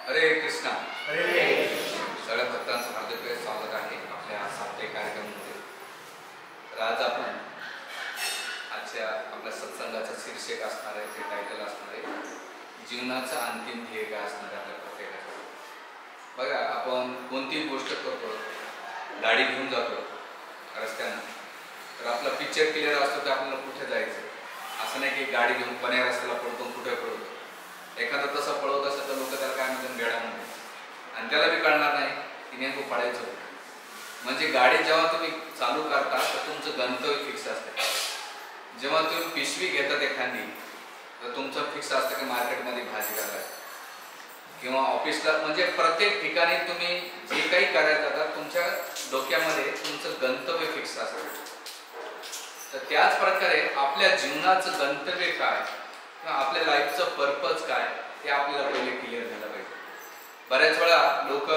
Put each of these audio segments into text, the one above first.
हरे कृष्णा. हरे कृष्णा. सगळ्या भक्तांचं हार्दिक स्वागत आहे आपल्या साप्ताहिक कार्यक्रमामध्ये. तर आज आपण आजच्या आपल्या सत्संगाचं शीर्षक असणार आहे, ते टायटल असणार आहे जीवनाचं अंतिम ध्येय काय असणार आहे आपल्या प्रत्येकाचं. बघा, आपण कोणतीही गोष्ट करतो, गाडी घेऊन जातो रस्त्यानं, तर आपला पिक्चर क्लिअर असतो की आपल्याला कुठे जायचं. असं नाही की गाडी घेऊन पण्या रस्त्याला पळतो कुठे पळतो. एखादा तसं पळवत असेल तर लोक त्याला काय म्हणतात, वेळामध्ये, आणि त्याला बी कळणार नाही की नेमकं पडायचं होतं. म्हणजे गाडी जेव्हा तुम्ही चालू करता तर तुमचं गंतव्य फिक्स असतं. जेव्हा तुम्ही पिशवी घेतात एखादी तर तुमचं फिक्स असतं की मार्केटमध्ये भाजी घालायचं किंवा ऑफिसला, म्हणजे प्रत्येक ठिकाणी तुम्ही जे काही करायला जातात तुमच्या डोक्यामध्ये तुमचं गंतव्य फिक्स असतं. तर त्याच प्रकारे आपल्या जीवनाचं गंतव्य काय किंवा आपल्या लाईफचं पर्पज काय ते आपल्याला पहिले क्लिअर झालं पाहिजे. बऱ्याच वेळा लोक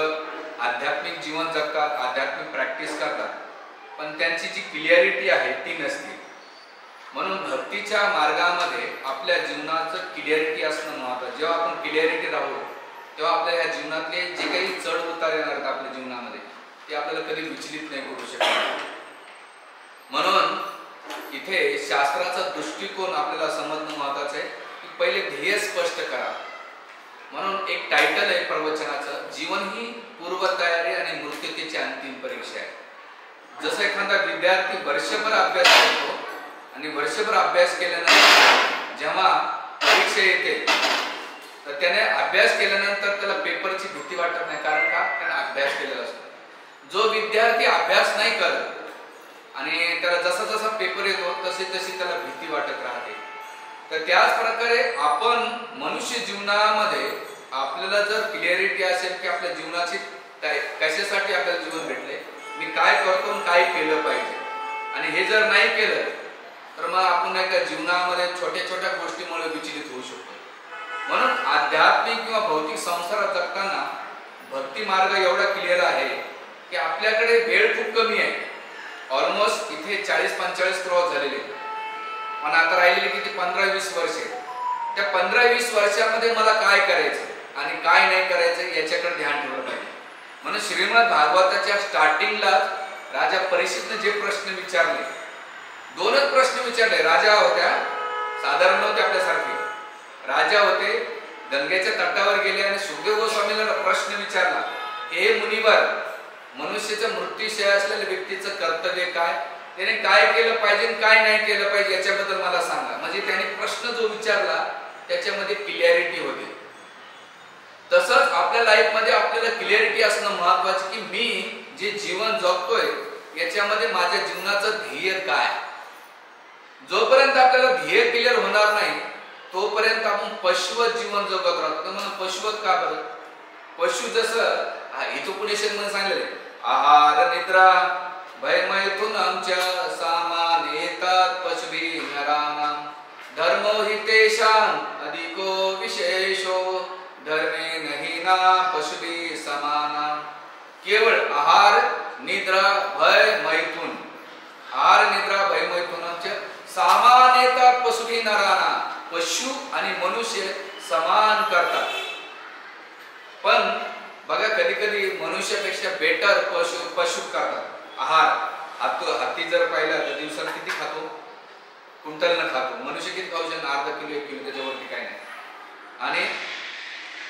आध्यात्मिक जीवन जगतात, आध्यात्मिक प्रॅक्टिस करतात, पण त्यांची जी क्लिअरिटी आहे ती नसते. म्हणून भक्तीच्या मार्गामध्ये आपल्या जीवनाचं क्लिअरिटी असणं महत्त्वाचं. जेव्हा आपण क्लिअरिटी राहू तेव्हा आपल्या ह्या जीवनातले जे काही चढ उतार येणार आहेत आपल्या जीवनामध्ये ते आपल्याला कधी विचलित नाही करू शकत. म्हणून इथे शास्त्राचा दृष्टिकोन आपल्याला समजणं महत्त्वाचं आहे की पहिले ध्येय स्पष्ट करा. म्हणून एक टायटल आहे प्रवचनाचं, जीवन ही पूर्वतयारी आणि मृत्यूची अंतिम परीक्षा आहे. जसं एखादा विद्यार्थी वर्षभर अभ्यास करतो आणि वर्षभर अभ्यास केल्यानंतर जेव्हा परीक्षा येते तर त्याने अभ्यास केल्यानंतर त्याला पेपरची भीती वाटत नाही. कारण का? त्याने अभ्यास केलेला असतो. जो विद्यार्थी अभ्यास नाही करत आणि त्याला जसा जसा पेपर येतो तशी तशी त्याला भीती वाटत राहते. तर त्याच प्रकारे आपण मनुष्य जीवनामध्ये आपल्याला जर क्लिअरिटी असेल की आपल्या जीवनाची कशासाठी आपल्याला जीवन भेटले, मी काय करतो आणि काय केलं पाहिजे, आणि हे जर नाही केलं तर मग आपण एका जीवनामध्ये छोट्या छोट्या गोष्टीमुळे विचलित होऊ शकतो. म्हणून आध्यात्मिक किंवा भौतिक संसारात जगताना भक्ती मार्ग एवढा क्लिअर आहे की आपल्याकडे वेळ खूप कमी आहे. ऑलमोस्ट इथे 40-45 क्रॉस झालेले, पण आता राहिलेले किती 15-20 वर्षे. त्या 15-20 वर्षामध्ये मला काय करायचं आणि काय नाही करायचं याच्याकडे ध्यान ठेवलं पाहिजे. म्हणून श्रीमद भागवताच्या स्टार्टिंगला राजा परीक्षितने जे प्रश्न विचारले, दोनच प्रश्न विचारले. राजा होत्या, साधारण नव्हते आपल्यासारखे, राजा होते, गंगेच्या तटावर गेले आणि सुखदेव गोस्वामीला प्रश्न विचारला, हे मुनिवर, मनुष्याचं मृत्यूशय असलेल्या व्यक्तीचं कर्तव्य काय, त्याने काय केलं पाहिजे आणि काय नाही केलं पाहिजे याच्याबद्दल मला सांगा. म्हणजे त्याने प्रश्न जो विचारला त्याच्यामध्ये क्लिअरिटी होती. तसंच आपल्या लाईफमध्ये आपल्याला क्लिअरिटी असणं महत्त्वाचं की मी जे जीवन जगतोय याच्यामध्ये माझ्या जीवनाचं ध्येय काय. जोपर्यंत आपल्याला ध्येय क्लिअर होणार नाही तोपर्यंत आपण पशुवत जीवन जगत राहतो. म्हणून पशुवत का बरं? पशु जसं हितोपनिषद मध्ये सांगितलेलं आहे, आहार निद्रा भयमैथुन आमच्या सामान येतात पशुभी नरानाम धर्मो हि तेषां अधिको विशेषो धर्मे नहि ना पशुभी समानाम. केवळ आहार निद्रा भय मैथुन, आहार निद्रा भय मैथुनांच्या सामान येतात पशुभी नरानाम. पशु आणि मनुष्य समान करतात, पण बघा कधी कधी मनुष्यापेक्षा बेटर पशु करतात. आहार, हत्ती जर पाहिला तर दिवसाला किती खातो? क्विंटलनं खातो. मनुष्य किती खाऊ शकतो? अर्धा किलो 1 किलो, त्याच्यावरती काय नाही. आणि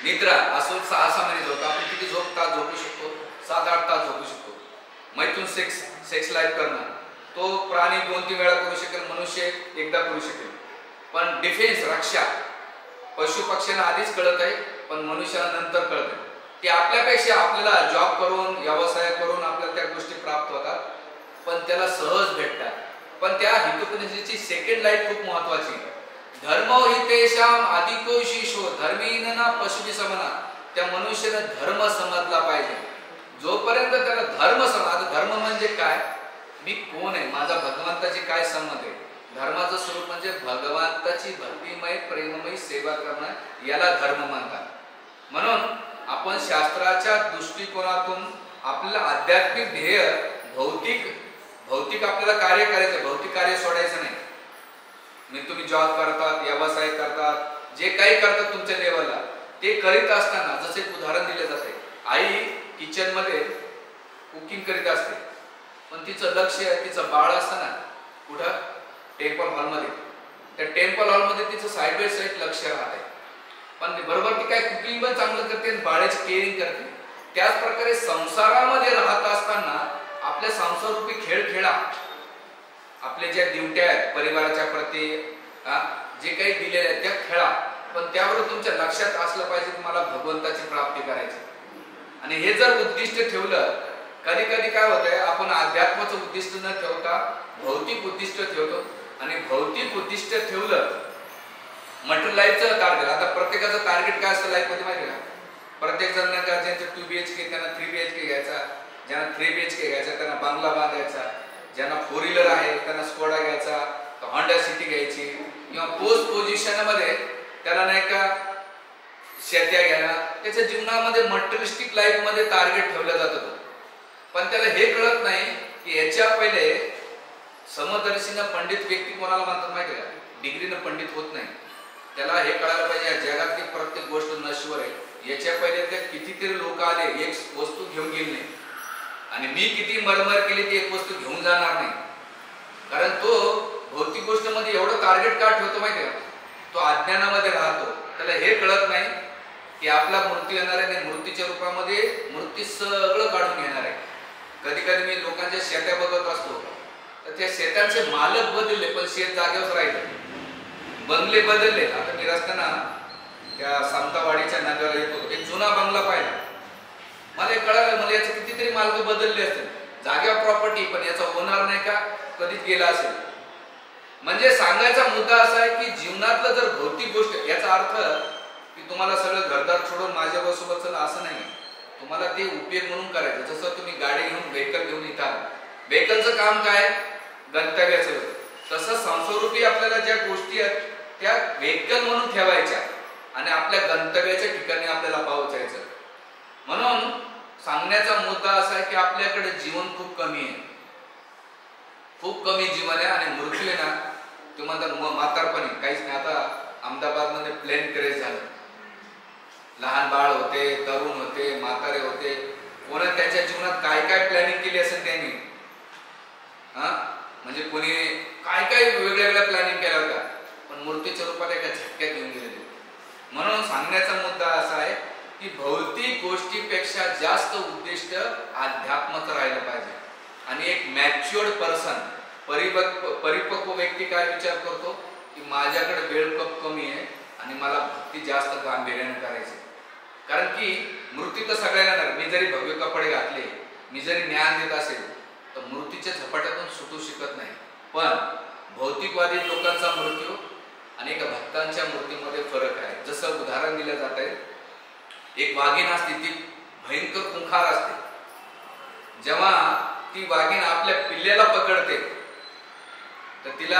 निद्रा असो 6-6 महिने झोपतो. आपण किती तास झोपू शकतो? 7-8 तास झोपू शकतो. मैथून सेक्स लाईफ करणं तो प्राणी 2-3 वेळा करू शकेल, मनुष्य एकदा करू शकेल. पण डिफेन्स, रक्षा पशु पक्ष्यांना आधीच कळत आहे, पण मनुष्याला नंतर कळत आहे. ते आपल्यापेक्षा आपल्याला जॉब करून व्यवसाय करून आपल्याला त्या गोष्टी प्राप्त होतात, पण त्याला सहज भेटतात. पण त्या हितोपनिषदेची सेकंड लाईफ खूप महत्वाची. धर्मो हि तेषां अधिको विशेषो धर्मीन ना पशुभी समना. त्या मनुष्याने धर्म समजला पाहिजे. जोपर्यंत त्याला धर्म समज, धर्म म्हणजे काय, मी कोण आहे, माझा भगवंताची काय संबंध आहे. धर्माचं स्वरूप म्हणजे भगवंताची भक्तिमय प्रेममय सेवा करणं, याला धर्म म्हणतात. म्हणून आपण शास्त्राच्या दृष्टिकोनातून आपल्याला आध्यात्मिक ध्येय, भौतिक आपल्याला कार्य करायचं, भौतिक कार्य सोडायचं नाही. मी तुम्ही जॉब करतात, व्यवसाय करतात, जे काही करतात तुमच्या लेवलला, ते करीत असताना जसे एक उदाहरण दिले जाते, आई किचन मध्ये कुकिंग करीत असते, पण तिचं लक्ष तिचं बाळ असताना कुठं टेम्पल हॉलमध्ये, त्या टेम्पल हॉलमध्ये तिचं साईड बाय साईड लक्ष राहत आहे, पण बरोबर ती काय कुकिंग पण चांगलं करते आणि बाळाची केअरिंग करते. त्याच प्रकारे संसारामध्ये राहत असताना आपल्या संसाररूपी खेळ खेळा, आपले ज्या ड्युट्या आहेत परिवाराच्या प्रती जे काही दिलेले आहेत त्या खेळा, पण त्यावर तुमच्या लक्षात असलं पाहिजे की मला भगवंताची प्राप्ती करायची. आणि हे जर उद्दिष्ट ठेवलं, कधी कधी काय होतंय आपण अध्यात्माचं उद्दिष्ट न ठेवता भौतिक उद्दिष्ट ठेवतो, आणि भौतिक उद्दिष्ट ठेवलं मटेरियल लाईफचं टार्गेट. आता प्रत्येकाचं टार्गेट काय असतं लाईफ मध्ये माहिती का? प्रत्येक जण ज्यांचं 2 BHK त्यांना 3 BHK घ्यायचा, ज्यांना 3 BHK घ्यायचा त्यांना बंगला बांधायचा, ज्यांना 4 व्हीलर आहे त्यांना स्कोडा घ्यायचा, होंडा सिटी घ्यायची, किंवा पोस्ट पोझिशन मध्ये त्याला नाही का शेत्या घ्यायला. त्याच्या जीवनामध्ये मटेरियलिस्टिक लाईफ मध्ये टार्गेट ठेवलं जातं, पण त्याला हे कळत नाही की याच्या पहिले समदर्शीनं पंडित व्यक्ती कोणाला म्हणतात माहिती का? डिग्रीनं पंडित होत नाही. त्याला हे कळायला पाहिजे या जगातली प्रत्येक गोष्ट नश्वर आहे. याच्या पहिले ते कितीतरी लोक आले, एक वस्तू घेऊन गेली नाही, आणि मी किती मरमर केली ती एक वस्तू घेऊन जाणार नाही. कारण तो भौतिक गोष्ट मध्ये एवढं टार्गेट का ठेवतो माहिती का? तो अज्ञानामध्ये राहतो. त्याला हे कळत नाही की आपला मृत्यू येणार आहे आणि मृत्यूच्या रूपामध्ये मृत्यू सगळं काढून घेणार आहे. कधी कधी मी लोकांच्या शेत्या बघत असतो, तर त्या शेतांचे मालक बदलले पण शेत जागेवर राहिले, बंगले बदलले. आता मी रस्त्याना त्या सामतावाडीच्या नगराला येत होतो, एक जुना बंगला पाहिला. मला हे कळालं, मला याचे कितीतरी मालक बदलले असतील, जागेवर प्रॉपर्टी, पण याचा होणार नाही का कधीच गेला असेल. म्हणजे सांगायचा मुद्दा असा आहे की जीवनातलं जर भौतिक गोष्ट, याचा अर्थ की तुम्हाला सगळं घरदार सोडून माझ्यावर सोबत चला असं नाही. तुम्हाला ते उपयोग म्हणून करायचं. जसं तुम्ही गाडी घेऊन व्हेकल घेऊन येतात, व्हेकलचं काम काय? गंतव्याचं. तसं संसारूपी आपल्याला ज्या गोष्टी आहेत त्या व्हेकल म्हणून ठेवायच्या आणि आपल्या गंतव्याच्या ठिकाणी आपल्याला पोहोचायचं. म्हणून सांगण्याचा मुद्दा असा आहे की आपल्याकडे जीवन खूप कमी आहे, खूप कमी जीवन आहे, आणि मृत्यू आहे ना ते म्हणतात म्हातारपणी काहीच नाही. आता अहमदाबादमध्ये प्लेन क्रेश झालं, लहान बाळ होते, तरुण होते, म्हातारे होते, कोणा त्याच्या जीवनात काय काय प्लॅनिंग केली असेल त्यांनी, म्हणजे कोणी काय काय वेगळ्या वेगळ्या प्लॅनिंग केल्या होत्या, पण मृत्यूच्या रूपात एका झटक्यात घेऊन गेलेले. म्हणून सांगण्याचा मुद्दा असा आहे की भौतिक गोष्टीपेक्षा जास्त उद्दिष्ट अध्यात्माचं राहिलं पाहिजे. आणि एक मॅच्युअर्ड पर्सन, परिपक्व व्यक्ती काय विचार करतो की माझ्याकडे वेळ खूप कमी आहे आणि मला भक्ती जास्त गांभीर्याने करायची. कारण की मृत्यू तर सगळ्यांना येणार. मी जरी भव्य कपडे घातले, मी जरी ज्ञान देत असेल, तर मृत्यूच्या झपाट्यातून सुटू शकत नाही. पण भौतिकवादी लोकांचा मृत्यू आणि एका भक्तांच्या मृत्यूमध्ये फरक आहे. जसं उदाहरण दिलं जात आहे, एक वाघीण असते, ती भयंकर खुंखार असते. जेव्हा ती वाघीण आपल्या पिल्ल्याला पकडते तर तिला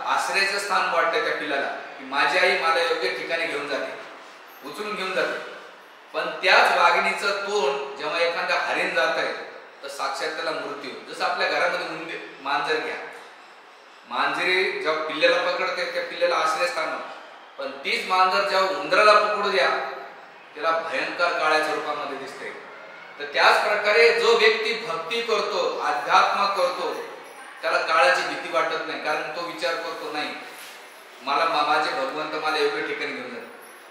आश्रयाचं स्थान वाटतं त्या पिल्लाला, की माझी आई मला योग्य ठिकाणी घेऊन जाते, उचलून घेऊन जाते. पण त्याच वाघिणीचं तोंड जेव्हा एखाद्या हरिण जात आहे तर साक्षात त्याला मृत्यू. जसं आपल्या घरामध्ये मांजर घ्या, मांजरी जेव्हा पिल्ल्याला पकडते त्या पिल्ल्याला आश्रयस्थान, पण तीच मांजर जेव्हा उंदराला पकडू द्या त्याला भयंकर काळ्याच्या रूपामध्ये दिसते. तर त्याच प्रकारे जो व्यक्ती भक्ती करतो, अध्यात्म करतो, त्याला काळाची भीती वाटत नाही. कारण तो विचार करतो नाही मला माझे भगवंत मला योग्य ठिकाणी घेऊन जातात.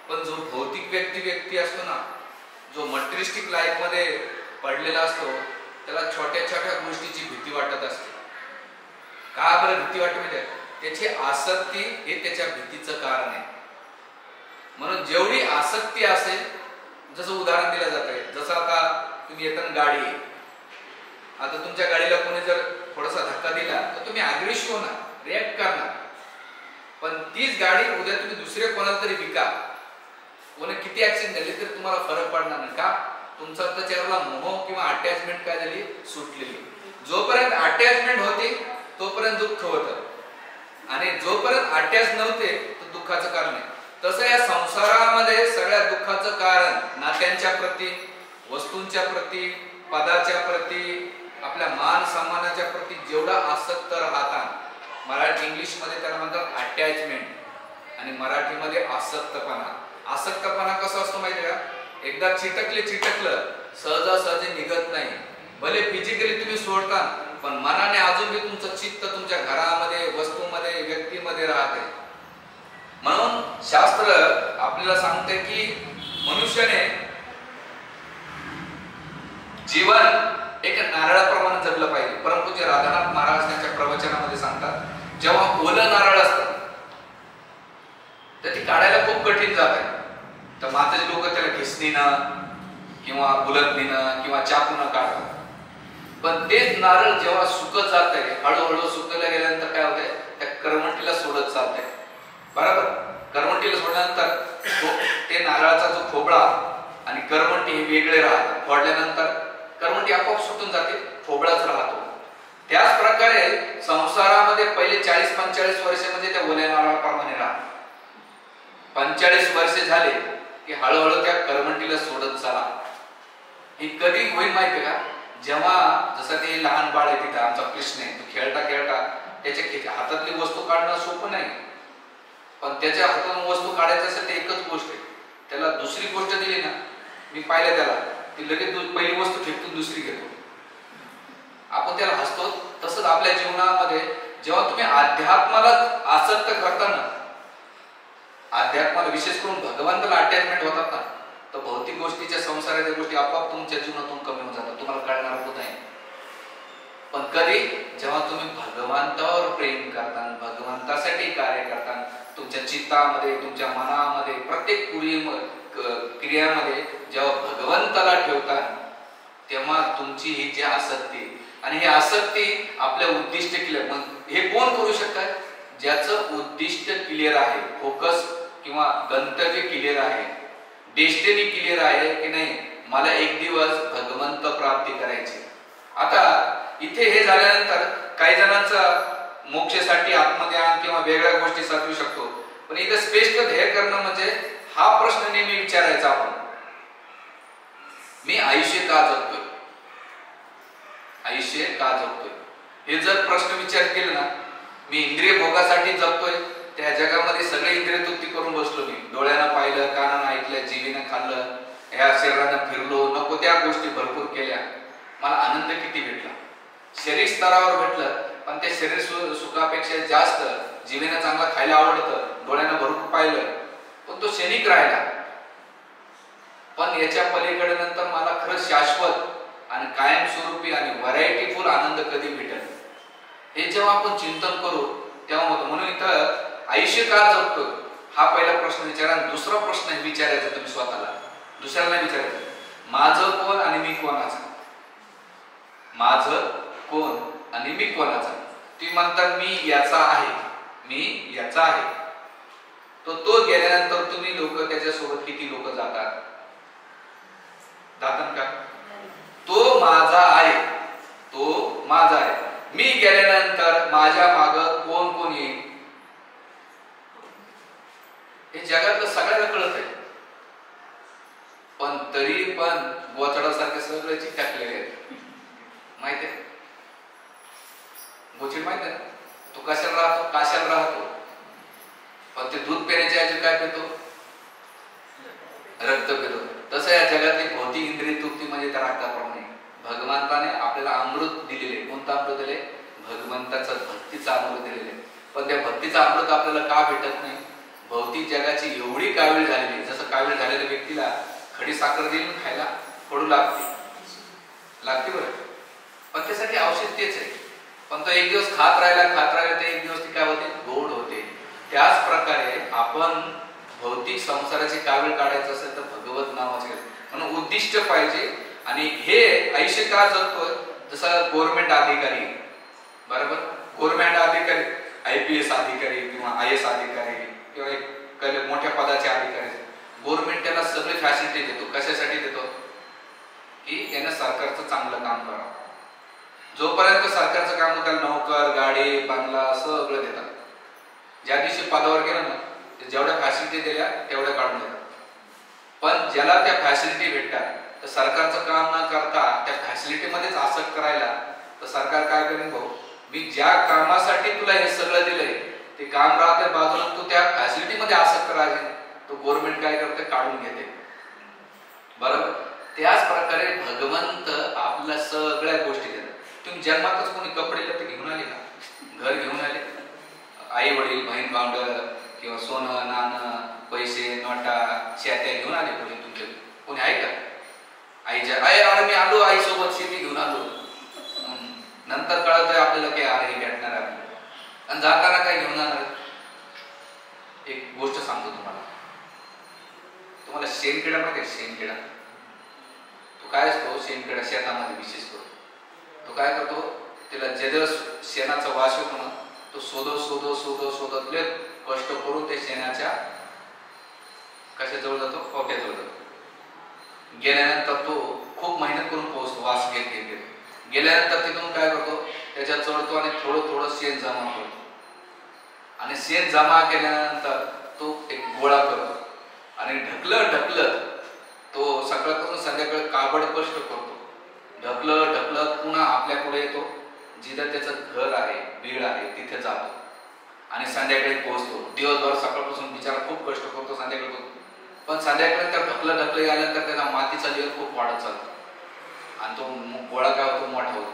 पण जो भौतिक व्यक्ती असतो ना, जो मटेरियलिस्टिक लाईफ मध्ये पडलेला असतो, त्याला छोट्या छोट्या गोष्टीची भीती वाटत असते. का बरं भीती वाटते म्हणजे त्याची आसक्ती हे त्याच्या भीतीचं कारण आहे. म्हणून जेवढी आसक्ती असेल, जसं उदाहरण दिलं जात आहे, जसं आता तुम्ही येताना गाडी, आता तुमच्या गाडीला कोणी जर थोडासा धक्का दिला तर तुम्ही अग्रेसिव्ह होणार, रिॲक्ट करणार. पण तीच गाडी उद्या तुम्ही दुसऱ्या कोणाला तरी विका, कोणी किती ऍक्सिडेंट झाली तरी तुम्हाला फरक पडणार नाही. का? तुमचा त्याच्यावरला मोह किंवा अटॅचमेंट काय झाली? सुटलेली. जोपर्यंत अटॅचमेंट होती तोपर्यंत दुःख होतं, आणि जोपर्यंत अटॅच नव्हते तर दुःखाचं कारण आहे. तसं या संसारामध्ये सगळ्या दुःखाचं कारण नात्यांच्या प्रती, वस्तूंच्या प्रती, पदाच्या प्रती, आपल्या मान सन्मानाच्या प्रती जेवढा आसक्त राहतात, इंग्लिश मध्ये त्याला म्हणतात अटॅचमेंट आणि मराठीमध्ये आसक्तपणा. आसक्तपणा कसं असतो माहिती का, एकदा चिटकलं सहजासहजी निघत नाही. भले फिजिकली तुम्ही सोडता पण मनाने अजून बी तुमचं चित्त तुमच्या घरामध्ये, वस्तूमध्ये, व्यक्तीमध्ये राहते. म्हणून शास्त्र आपल्याला सांगते की मनुष्याने जीवन एक नारळाप्रमाणे जगलं पाहिजे. परमपूज्य राधानाथ महाराज त्यांच्या प्रवचनामध्ये सांगतात, जेव्हा ओलं नारळ असतं तर ती काढायला खूप कठीण जात आहे. तर माताजी लोक त्याला खिसणीनं किंवा बुलंदीनं किंवा चाकूनं काढतात. पण तेच नारळ जेव्हा सुकत जात आहे, हळूहळू सुकलं गेल्यानंतर काय होतंय, त्या करवंटीला सोडत चालतंय. बरोबर, करवंटीला सोडल्यानंतर ते नारळाचा जो खोबळा आणि करवंटी हे वेगळे राहतात. फोडल्यानंतर करवंटी आपोआप सुटून जाते, खोबळाच राहतो. त्याच प्रकारे संसारामध्ये पहिले 40-45 वर्ष म्हणजे त्या ओल्या नारळाप्रमाणे राहतात. 45 वर्ष झाले की हळूहळू त्या करवंटीला सोडत चला. हे कधी होईल माहिती का, जेव्हा जसं ते लहान बाळ आहे तिथं, आमचा कृष्ण आहे, तो खेळता खेळता त्याच्या हातातली वस्तू काढणं सोपं नाही. पण त्याच्या हातातून वस्तू काढायच्यासाठी एकच गोष्ट आहे, त्याला दुसरी गोष्ट दिली ना, मी पाहिलं त्याला, ती लगेच पहिली वस्तू फेकून दुसरी घेतो. आपण त्याला हसतो. तसंच आपल्या जीवनामध्ये जेव्हा तुम्ही अध्यात्माला आसक्त करता ना, अध्यात्माला विशेष करून भगवंताला अटॅचमेंट होतात ना, तर भौतिक गोष्टीच्या, संसाराच्या गोष्टी आपोआप तुमच्या जीवनातून कमी होऊन जातात, तुम्हाला कळणार होत नाही. पण कधी, जेव्हा तुम्ही भगवंतावर प्रेम करता, भगवंतासाठी कार्य करता, तुमच्या चित्तामध्ये, तुमच्या मनामध्ये, प्रत्येक क्रियामध्ये जेव्हा भगवंताला ठेवता, तेव्हा तुमची ही जी आसक्ती, आणि ही आसक्ती आपल्या उद्दिष्ट क्लिअर, मग हे कोण करू शकतात, ज्याचं उद्दिष्ट क्लिअर आहे, फोकस किंवा गंतव्य क्लिअर आहे, डेस्टिनी क्लिअर आहे की नाही, मला एक दिवस भगवंत प्राप्ती करायची. आता इथे हे झाल्यानंतर काही जणांचा मोक्षासाठी आत्मज्ञान किंवा वेगळ्या गोष्टी साधू शकतो. पण इथे स्पष्ट ध्येय करणं म्हणजे हा प्रश्न नेहमी विचारायचा आपण, मी आयुष्य का जगतोय, आयुष्य का जगतोय, हे जर प्रश्न विचार केला ना, मी इंद्रिय भोगासाठी जगतोय, त्या जगामध्ये सगळे इंद्रिय तृप्ती करून बसलो, मी डोळ्यानं पाहिलं, कानानं ऐकलं, जिभेनं खाल्लं, ह्या शरीरानं फिरलो, नको त्या गोष्टी भरपूर केल्या, मला आनंद किती भेटला, शरीर स्तरावर भेटलं, पण ते शरीर सुखापेक्षा जास्त जिभेनं चांगलं खायला आवडतं, डोळ्यानं भरपूर पाहिलं, पण तो क्षणिक राहिला. पण याच्या पलीकडे नंतर मला खरं शाश्वत आणि कायमस्वरूपी आणि व्हरायटीफुल आनंद कधी भेटेल, हे जेव्हा आपण चिंतन करू तेव्हा होतं. म्हणून इथं आयुष्य का जगतो हा पहिला प्रश्न विचारा. दुसरा प्रश्न विचारायचा तुम्ही स्वतःला, दुसऱ्याला नाही विचारायचं, माझं कोण आणि मी कोणाचा, माझं कोण आणि मी कोणाचा. तुम्ही म्हणता मी याचा आहे, मी याचा आहे, तो गेल्यानंतर तुम्ही लोक त्याच्यासोबत किती लोक जातात का, तो माझा आहे, तो माझा आहे, मी गेल्यानंतर माझ्या माग कोण कोण येईल हे जगातलं सगळ्याला कळत आहे. पण तरी पण गोचडासारखे सगळे चिकटलेले आहेत, माहिती आहे, गोचिड माहिती आहे ना, तो कशाला राहतो, काशाला राहतो, पण ते दूध पिण्याच्या ऐवजी काय पितो, रक्त पितो. तसं या जगातली भौतिक इंद्रिय तृप्ती म्हणजे त्या रक्ताप्रमाणे भगवंताने आपल्याला अमृत दिलेले. कोणतं अमृत दिले, भगवंताचं भक्तीचं अमृत दिलेले. पण त्या भक्तीचं अमृत आपल्याला का भेटत नाही, भौतिक जगाची एवढी कावीळ झालेली, जसं कावीळ झालेल्या व्यक्तीला खडी साखर देऊन खायला पडू लागते बरं, पण त्यासाठी औषध तेच आहे. पण तो एक दिवस खात राहिला तर एक दिवस ती काय होते, गोड होते. त्याच प्रकारे आपण भौतिक संसाराची कावीळ काढायचं असेल तर भगवत नावाचे, म्हणून उद्दिष्ट पाहिजे. आणि हे आयुष्य का जगतोय, जसं गव्हर्नमेंट अधिकारी, बरोबर, गव्हर्नमेंट अधिकारी, IPS अधिकारी किंवा IS अधिकारी किंवा एक मोठ्या पदाचे अधिकारी, गव्हर्नमेंट त्याला सगळे फॅसिलिटी देतो. कशासाठी देतो, की यानं सरकारचं चांगलं काम करावं. जोपर्यंत सरकारचं काम होतं त्याला नोकर, गाडी, बंगला सगळं देतात. ज्या दिवशी पदावर गेलं ना, जेवढ्या फॅसिलिटी दिल्या तेवढ्या काढून देतात. पण ज्याला त्या फॅसिलिटी भेटतात, तर सरकारचं काम न करता त्या फॅसिलिटीमध्येच आसक्त राहिला, तर सरकार काय करेल, भाऊ मी ज्या कामासाठी तुला हे सगळं दिलंय ते काम राहते बाजूला, तू त्या फॅसिलिटीमध्ये आसक्त राहील, तो गव्हर्नमेंट काय करते, काढून घेते. बरोबर. त्याच प्रकारे भगवंत आपल्या सगळ्या गोष्टी देतात. तुम्ही जन्मातच कोणी कपडे लत्ते घेऊन आले का, घर घेऊन आले, आई वडील बहीण भावंड किंवा सोनं नाणं पैसे नोटा शेत्या घेऊन आले कोणी तुमचे, कोणी आहे का? आईच्या अरे मी आलो आई सोबत शेती घेऊन आलो. नंतर कळत आपल्याला काय अरे भेटणार आहे आणि जाताना काय घेऊन जाणार. एक गोष्ट सांगतो तुम्हाला शेणकिडा माहिती आहे? शेणकिडा तो काय असतो, शेणकिडा शेतामध्ये विशेष करून तो काय करतो, त्याला जे शेणाचा वास होतो ना, तो शोधत लय कष्ट करून ते शेणाच्या कशाजवळ जातो, ओट्याजवळ जातो. गेल्यानंतर तो खूप मेहनत करून पोहोचतो, वास घेत गेल्यानंतर तिथून काय करतो, त्याच्यात चढतो आणि थोडं शेण जमा करतो. आणि शेण जमा केल्यानंतर तो एक गोळा करतो आणि ढकलत तो सकाळपासून संध्याकाळी काबड कष्ट करतो. ढकलत पुन्हा आपल्या पुढे येतो, जिथं त्याचं घर आहे, बीड आहे, तिथे जातो आणि संध्याकाळी पोहोचतो. दिवसभर सकाळपासून बिचारा खूप कष्ट करतो, संध्याकाळी पण संध्याकाळी त्या ढकलत आल्यानंतर त्याचा मातीचा लेअर खूप वाढत चालतो आणि तो गोळा काय होतो, मोठा होतो.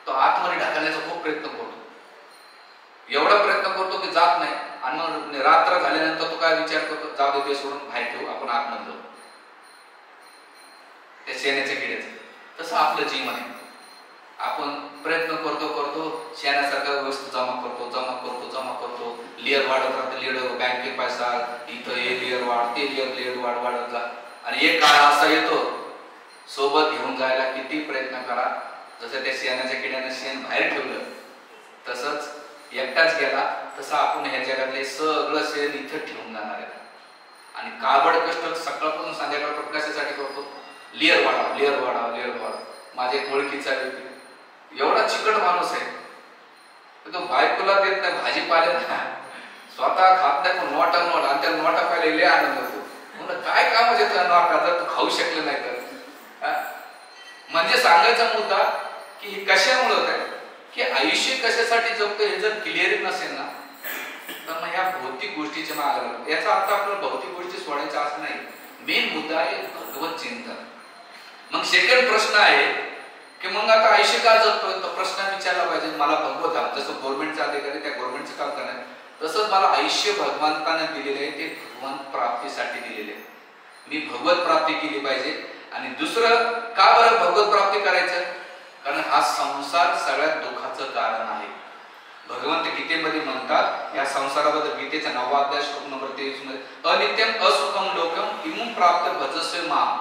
तो आतमध्ये ढकलण्याचा खूप प्रयत्न करतो, एवढा प्रयत्न करतो की जात नाही. आणि मग रात्र झाल्यानंतर तो काय विचार करतो, जाऊ दे सोडून बाहेर ठेवू, आपण आतमध्ये जाऊ त्या शेणाच्या किड्याचं. तसं आपलं जीवन आहे. आपण प्रयत्न करतो शेणासारखा वस्तू जमा करतो, लेअर वाढत राहतं. लेअर बँकेत पैसा, इथं हे लेअर वाढ, ते लेअर वाढत जा. आणि एक काळ असा येतो, सोबत घेऊन जायला किती प्रयत्न करा, जसं त्या शेणाच्या किड्यानं शेण बाहेर ठेवलं तसंच एकटाच गेला, तसं आपण ह्या जगातले सगळं शेण इथं ठेवून जाणार आहे. आणि काबड कष्ट सकाळपासून संध्याकाळपर्यंत कशासाठी करतो, लेअर वाढाव. माझे ओळखीचा व्यक्ती एवढा चिकट माणूस आहे, तो बायकोला देत नाही भाजीपाला, स्वतः खात नाही, पण नोटा आणि त्या नोटा पाहिला लय आनंद होतो. म्हणून काय काम आहे तुला नोटा, जर तू खाऊ शकलं नाही तर. म्हणजे सांगायचा मुद्दा की हे कशामुळे होत आहे की आयुष्य कशासाठी जगतो हे जर क्लिअर नसेल ना, तर मग ह्या भौतिक गोष्टीच्या मागे लागतो. याचा अर्थ आपल्याला भौतिक गोष्टी सोडायचा असं नाही. मेन मुद्दा आहे भगवत चिंतन. मग सेकंड प्रश्न आहे की मग आता आयुष्य का जगतोय, तर प्रश्न विचारला पाहिजे, मला भगवत धाम, जसं गव्हर्नमेंटचा अधिकारी त्या गव्हर्नमेंटचं काम करणार, तसंच मला आयुष्य भगवंताने दिलेले आहे, ते भगवंत प्राप्तीसाठी दिलेले आहे. मी भगवत प्राप्ती केली पाहिजे. आणि दुसरं का बरं भगवत प्राप्ती करायचं, कारण हा संसार सगळ्यात दुःखाचं कारण आहे. भगवंत गीतेमध्ये म्हणतात, या संसाराबद्दल गीतेचा 9वा अध्याय श्लोक नंबर 23 मध्ये, अनित्यम असुखम लोकम इमुं प्राप्त भजस्व माम,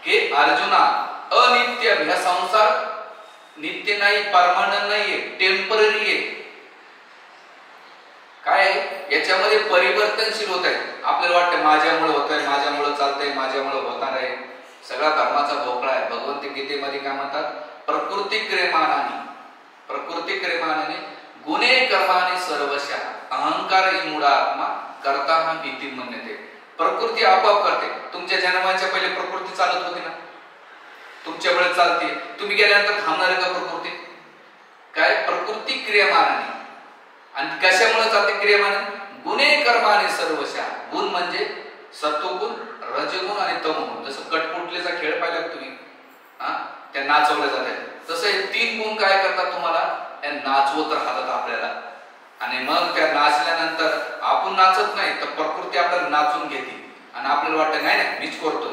के अर्जुना अनित्य, हा संसार नित्य नाही, परमानंट नाहीये, टेम्पररी आहे. काय याच्यामध्ये परिवर्तनशील होत आहे. आपल्याला वाटतं माझ्यामुळे होत आहे, माझ्यामुळे चालतंय, माझ्यामुळे होणार आहे. सगळा धर्माचा भोपळा आहे. भगवंत गीतेमध्ये काय म्हणतात, प्रकृती क्रेमानाने गुणे कर्माने सर्वशः अहंकार मूढात्मा करता हा भीती म्हणते. प्रकृती आपोआप करते. तुमच्या जन्माच्या पहिले प्रकृती चालत होती ना, तुमच्या वेळेस चालते, तुम्ही गेल्यानंतर थांबणार आहे का प्रकृती? काय प्रकृती क्रियमानाने. आणि कशामुळे चालते क्रियमानाने? गुणे कर्माने सर्वशः. गुण म्हणजे सत्वगुण, रजगुण आणि तमगुण. जसं कटपुटलेचा खेळ पाहिला तुम्ही, त्या नाचवल्या जातात, तसं हे 3 गुण काय करतात, तुम्हाला त्या नाचवत राहतात आपल्याला. आणि मग त्या नाचल्यानंतर आपण नाचत नाही, तर प्रकृती आपल्याला नाचून घेते आणि आपल्याला वाटतं नाही मीच करतोय,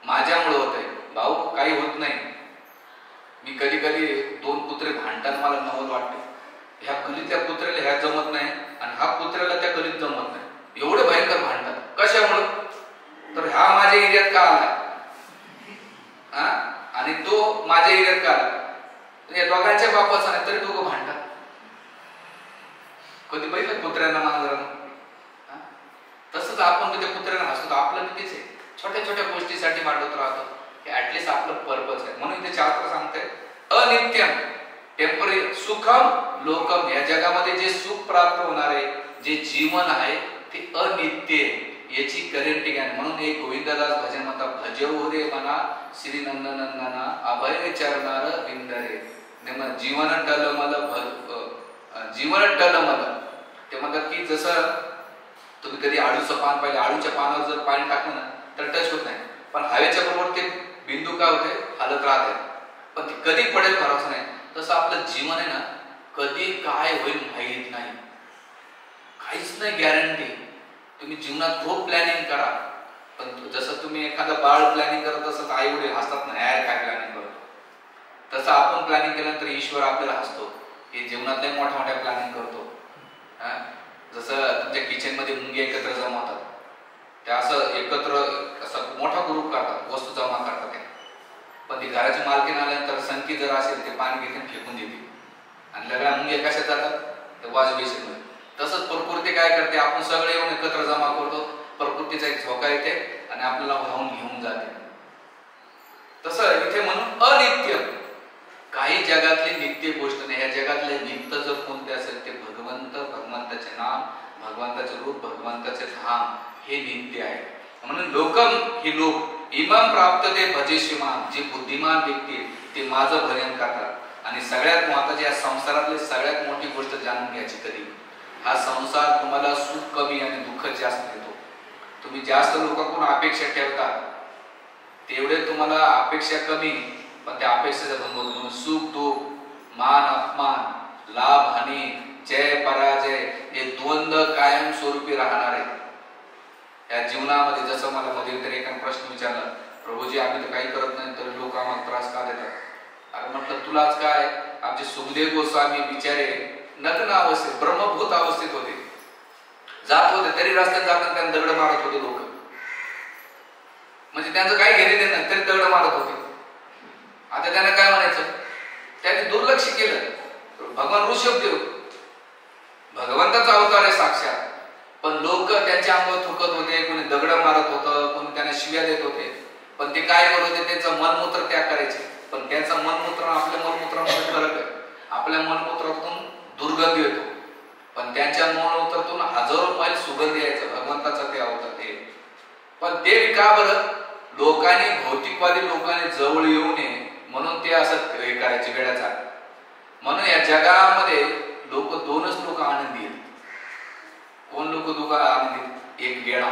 माझ्यामुळे होतंय. भाऊ काही होत नाही. मी कधी 2 कुत्रे भांडताना मला नवल वाटते, ह्या गलीतल्या कुत्र्याला ह्या जमत नाही आणि हा कुत्र्याला त्या गलीत जमत नाही, एवढे भयंकर भांडतात. कशामुळे? तर हा माझ्या एरियात का आला आणि तो माझ्या एरियात का आला. या दोघांच्या बापाचा नाही तरी दोघं भांडतात. कधी पाहिलं कुत्र्यांना मांजरांना? तसंच आपण त्या कुत्र्यांना हसतो, आपलं कितीच आहे, छोट्या छोट्या गोष्टीसाठी भांडत राहतो की ऍटलिस्ट आपलं पर्पज आहे. म्हणून ते शास्त्र सांगते अनित्यम, टेम्पररी, सुखम लोकम, या जगामध्ये जे सुख प्राप्त होणारे जे जीवन आहे ते अनित्य, याची गॅरंटी घ्या. म्हणून एक गोविंददास भजन म्हणतात, भजव रे मना श्री नंदनंदना अभय चरणार विंदरे. जीवन टलमल, जीवन टलमल. ते म्हणतात की जसं तुम्ही कधी आळूचं पान पाहिलं, आळूच्या पानावर जर पाणी टाकलं ना तर टच होत नाही, पण हवेच्या बरोबर ते बिंदू काय होते, हालत राहते, पण ते कधी पडेल भरोसा नाही. तसं आपलं जीवन आहे ना, कधी काय होईल माहीत नाही, काहीच नाही गॅरंटी. तुम्ही जीवनात खूप प्लॅनिंग करा, पण जसं तुम्ही एखादं बाळ प्लॅनिंग करत असत, आई वडील हसतात ना, यार काय प्लॅनिंग करतो, तसं आपण प्लॅनिंग केल्यानंतर ईश्वर आपल्याला हसतो. हे जीवनातल्या मोठ्या मोठ्या प्लॅनिंग करतो. जसं तुमच्या किचन मध्ये मुंगी एकत्र जमवतात, त्या असं एकत्र असं मोठा ग्रुप करतात, वस्तू जमा करतात त्या, पण ती घराची मालकीन आल्यानंतर संख्या जर असेल ते पाणी घेते फेकून देते, आणि लगळ्या मुंग्या कशात जातात, ते वॉश बेसिन मध्ये. तसंच प्रकृती काय करते, आपण सगळे येऊन एकत्र जमा करतो, प्रकृतीचा एक झोका येते आणि आपल्याला वाहून घेऊन जाते. तसं इथे म्हणून अनित्य, काही जगातली नित्य गोष्ट नाही. ह्या जगातले नित्य जर कोणते असेल ते भगवंत, भगवंताचे नाम, भगवंताचे रूप, भगवंताचे धाम हे नित्य आहे. म्हणून लोकम ही लोक इमाम प्राप्त ते भजेशिमान, जे बुद्धिमान व्यक्ती ते माझं भजन करतात. आणि सगळ्यात महत्त्वाची या संसारातली सगळ्यात मोठी गोष्ट जाणून घ्यायची, कधी हा संसार तुम्हाला सुख कमी आणि दुःख जास्त देतो. तुम्ही जास्त लोकांकडून अपेक्षा ठेवता तेवढे तुम्हाला अपेक्षा कमी, पण त्या अपेक्षेचा म्हणून सुख दुःख, मान अपमान, लाभ हानी, जय पराजय हे द्वंद्व कायम स्वरूपी राहणार आहे या जीवनामध्ये. जसं मला मध्ये तरी एका प्रश्न विचारला, प्रभूजी आम्ही तर काही करत नाही तरी लोक आम्हाला त्रास का देतात? अरे म्हटलं तुलाच काय, आमचे सुखदेव गोस्वामी बिचारे नग्न अवस्थेत, ब्रह्मभूत अवस्थेत होते, जात होते तरी रस्त्यात जाताना त्यांना दगड मारत होते लोक, म्हणजे त्यांचं काही घेणे देणं तरी दगड मारत होते. आता त्यांना काय म्हणायचं, त्यांनी दुर्लक्ष केलं. भगवान ऋषभदेव भगवंताचा अवतार आहे साक्षात, पण लोक त्यांच्या अंगावर थुकत होते, कोणी दगड मारत होतं, कोणी त्यांना शिव्या देत होते, पण ते काय करत होते, त्यांचं मनमूत्र त्याग करायचे. पण त्यांचं मनमूत्र आपल्या मनमूत्रामध्ये फरक आहे. आपल्या मनमूत्रातून दुर्गंधी येतो, पण त्यांच्या मनमूत्रातून हजारो मैल सुगंध यायचा. भगवंताचा ते अवतार ते, पण ते का बरं, लोकांनी भौतिकवादी लोकांनी जवळ येऊ नये म्हणून ते असं हे करायचे वेळाचा. म्हणून या जगामध्ये लोक दोनच लोक आनंदी आहेत. कोण लोक दोघं आनंदी आहेत? एक वेळा,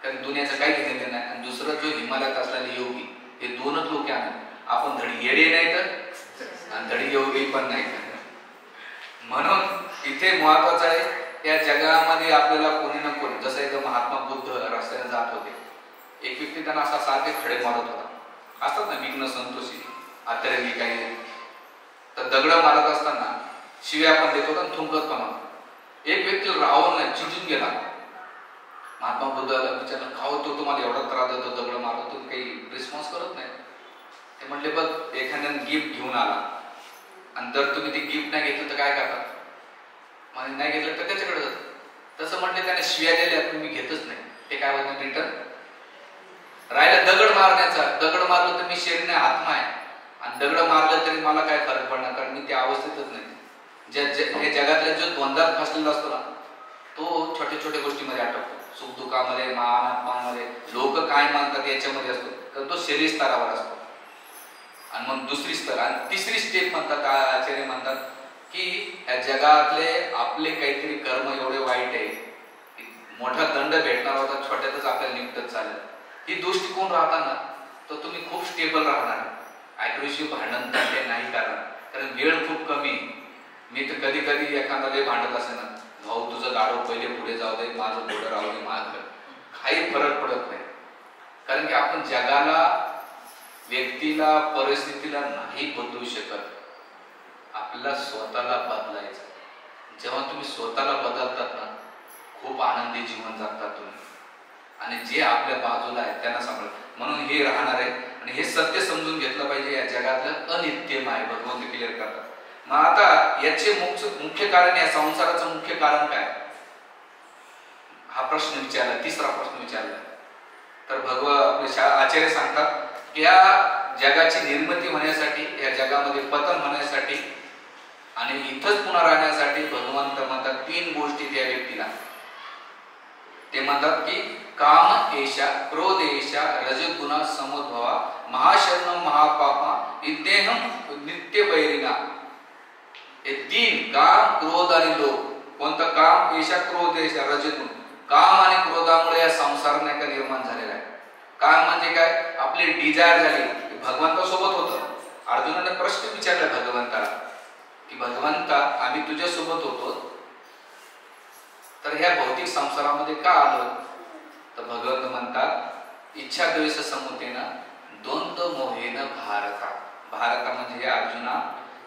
कारण दुनियाचं काही घेणं नाही, आणि दुसरा जो हिमालयात असलेले योगी, हे दोनच लोक आनंद. आपण धडी येडे नाही तर आणि धडी योगी पण नाही. म्हणून इथे महत्वाचं आहे, या जगामध्ये आपल्याला कोणी ना कोणी, जसं एक महात्मा बुद्ध रस्त्याने जात होते, एक व्यक्ती त्यांना असा सारखे खडे मारत होता. असतात ना विघ्न संतोषी आतरंगी काही, तर दगड मारत असताना शिव्या पण देत होता आणि थुंकत पण होता. एक व्यक्ती राहून नाही, चिजून गेला. महात्मा बुद्धाला विचारलं, का होतो तुम्हाला एवढा त्रास देतो, दगड मारतो, तुम्ही काही रिस्पॉन्स करत नाही? ते म्हटले, बघ एखाद्याने गिफ्ट घेऊन आला आणि जर तुम्ही ते गिफ्ट नाही घेतलं तर काय करतात? म्हणजे नाही घेतलं तर त्याच्याकडे जात. तसं म्हटले त्याने शिव्या दिल्या, तुम्ही घेतच नाही, ते काय होत नाही रिटर्न. राहिला दगड मारण्याचा, दगड मारलं तर मी शरीर नाही, आत्मा आहे, आणि दगड मारलं तरी मला काय फरक पडणार, कारण मी त्या अवस्थेतच नाही. हे जगातल्या जो द्वंद्वात फसलेला असतो ना, तो छोट्या छोट्या गोष्टीमध्ये आठवतो, सुख दुःखामध्ये, मान अपमानामध्ये, लोक काय मानतात याच्यामध्ये असतो, तर तो शरीर स्तरावर असतो. आणि मग दुसरी स्तर आणि तिसरी स्टेप म्हणतात, आचार्य म्हणतात की या जगातले आपले काहीतरी कर्म एवढे वाईट आहे, मोठा दंड भेटणार होता, छोट्यातच आपल्याला निघतच चालेल, ही दृष्टिकोन राहताना तर तुम्ही खूप स्टेबल राहणार. ॲग्रेसिव्ह भांडण ते नाही करणार, कारण वेळ खूप कमी. मी तर कधी कधी एखाद्याला भांडत असे ना, भाऊ तुझं गाडो पहिले पुढे जाऊ दे, माझं पुढे राहू दे, माझं काही फरक पडत नाही. कारण की आपण जगाला, व्यक्तीला, परिस्थितीला नाही बदलू शकत, आपल्याला स्वतःला बदलायचं. जेव्हा तुम्ही स्वतःला बदलतात ना, खूप आनंदी जीवन जगतात तुम्ही, आणि जे आपल्या बाजूला आहे त्यांना सांभाळ. म्हणून हे राहणार आहे, आणि हे सत्य समजून घेतलं पाहिजे. या जगातलं अनित्यम आहे, भगवंत क्लिअर करतात. मग आता याचे मुख्य कारण, या संसाराचं मुख्य कारण काय, हा प्रश्न विचारला, तिसरा प्रश्न विचारला. तर आपले आचार्य सांगतात की या जगाची निर्मिती होण्यासाठी, या जगामध्ये पतन होण्यासाठी आणि इथंच पुन्हा राहण्यासाठी भगवंत म्हणतात 3 गोष्टी त्या व्यक्तीला. ते म्हणतात की काम एषा, क्रोध एषा, रजगुणा समुद्भवा, महाशरणम महापापा, इद्देहम नित्य वैरिणा. हे 3 काम, क्रोध आणि लोभ कोणतं काम? ईशा क्रोध ईशा रजोगुण. काम आणि क्रोधामुळे या संसार नाही का निर्माण झालेला आहे. काम म्हणजे काय? आपली डिझायर झाली. भगवंतासोबत होतं. अर्जुनाने प्रश्न विचारला भगवंताला की भगवंता आम्ही तुझ्या सोबत होतो तर ह्या भौतिक संसारामध्ये का आलो? तर भगवंत म्हणतात इच्छा द्वेष समुतेन द्वंद्व मोहेन भारता. भारता म्हणजे हे अर्जुना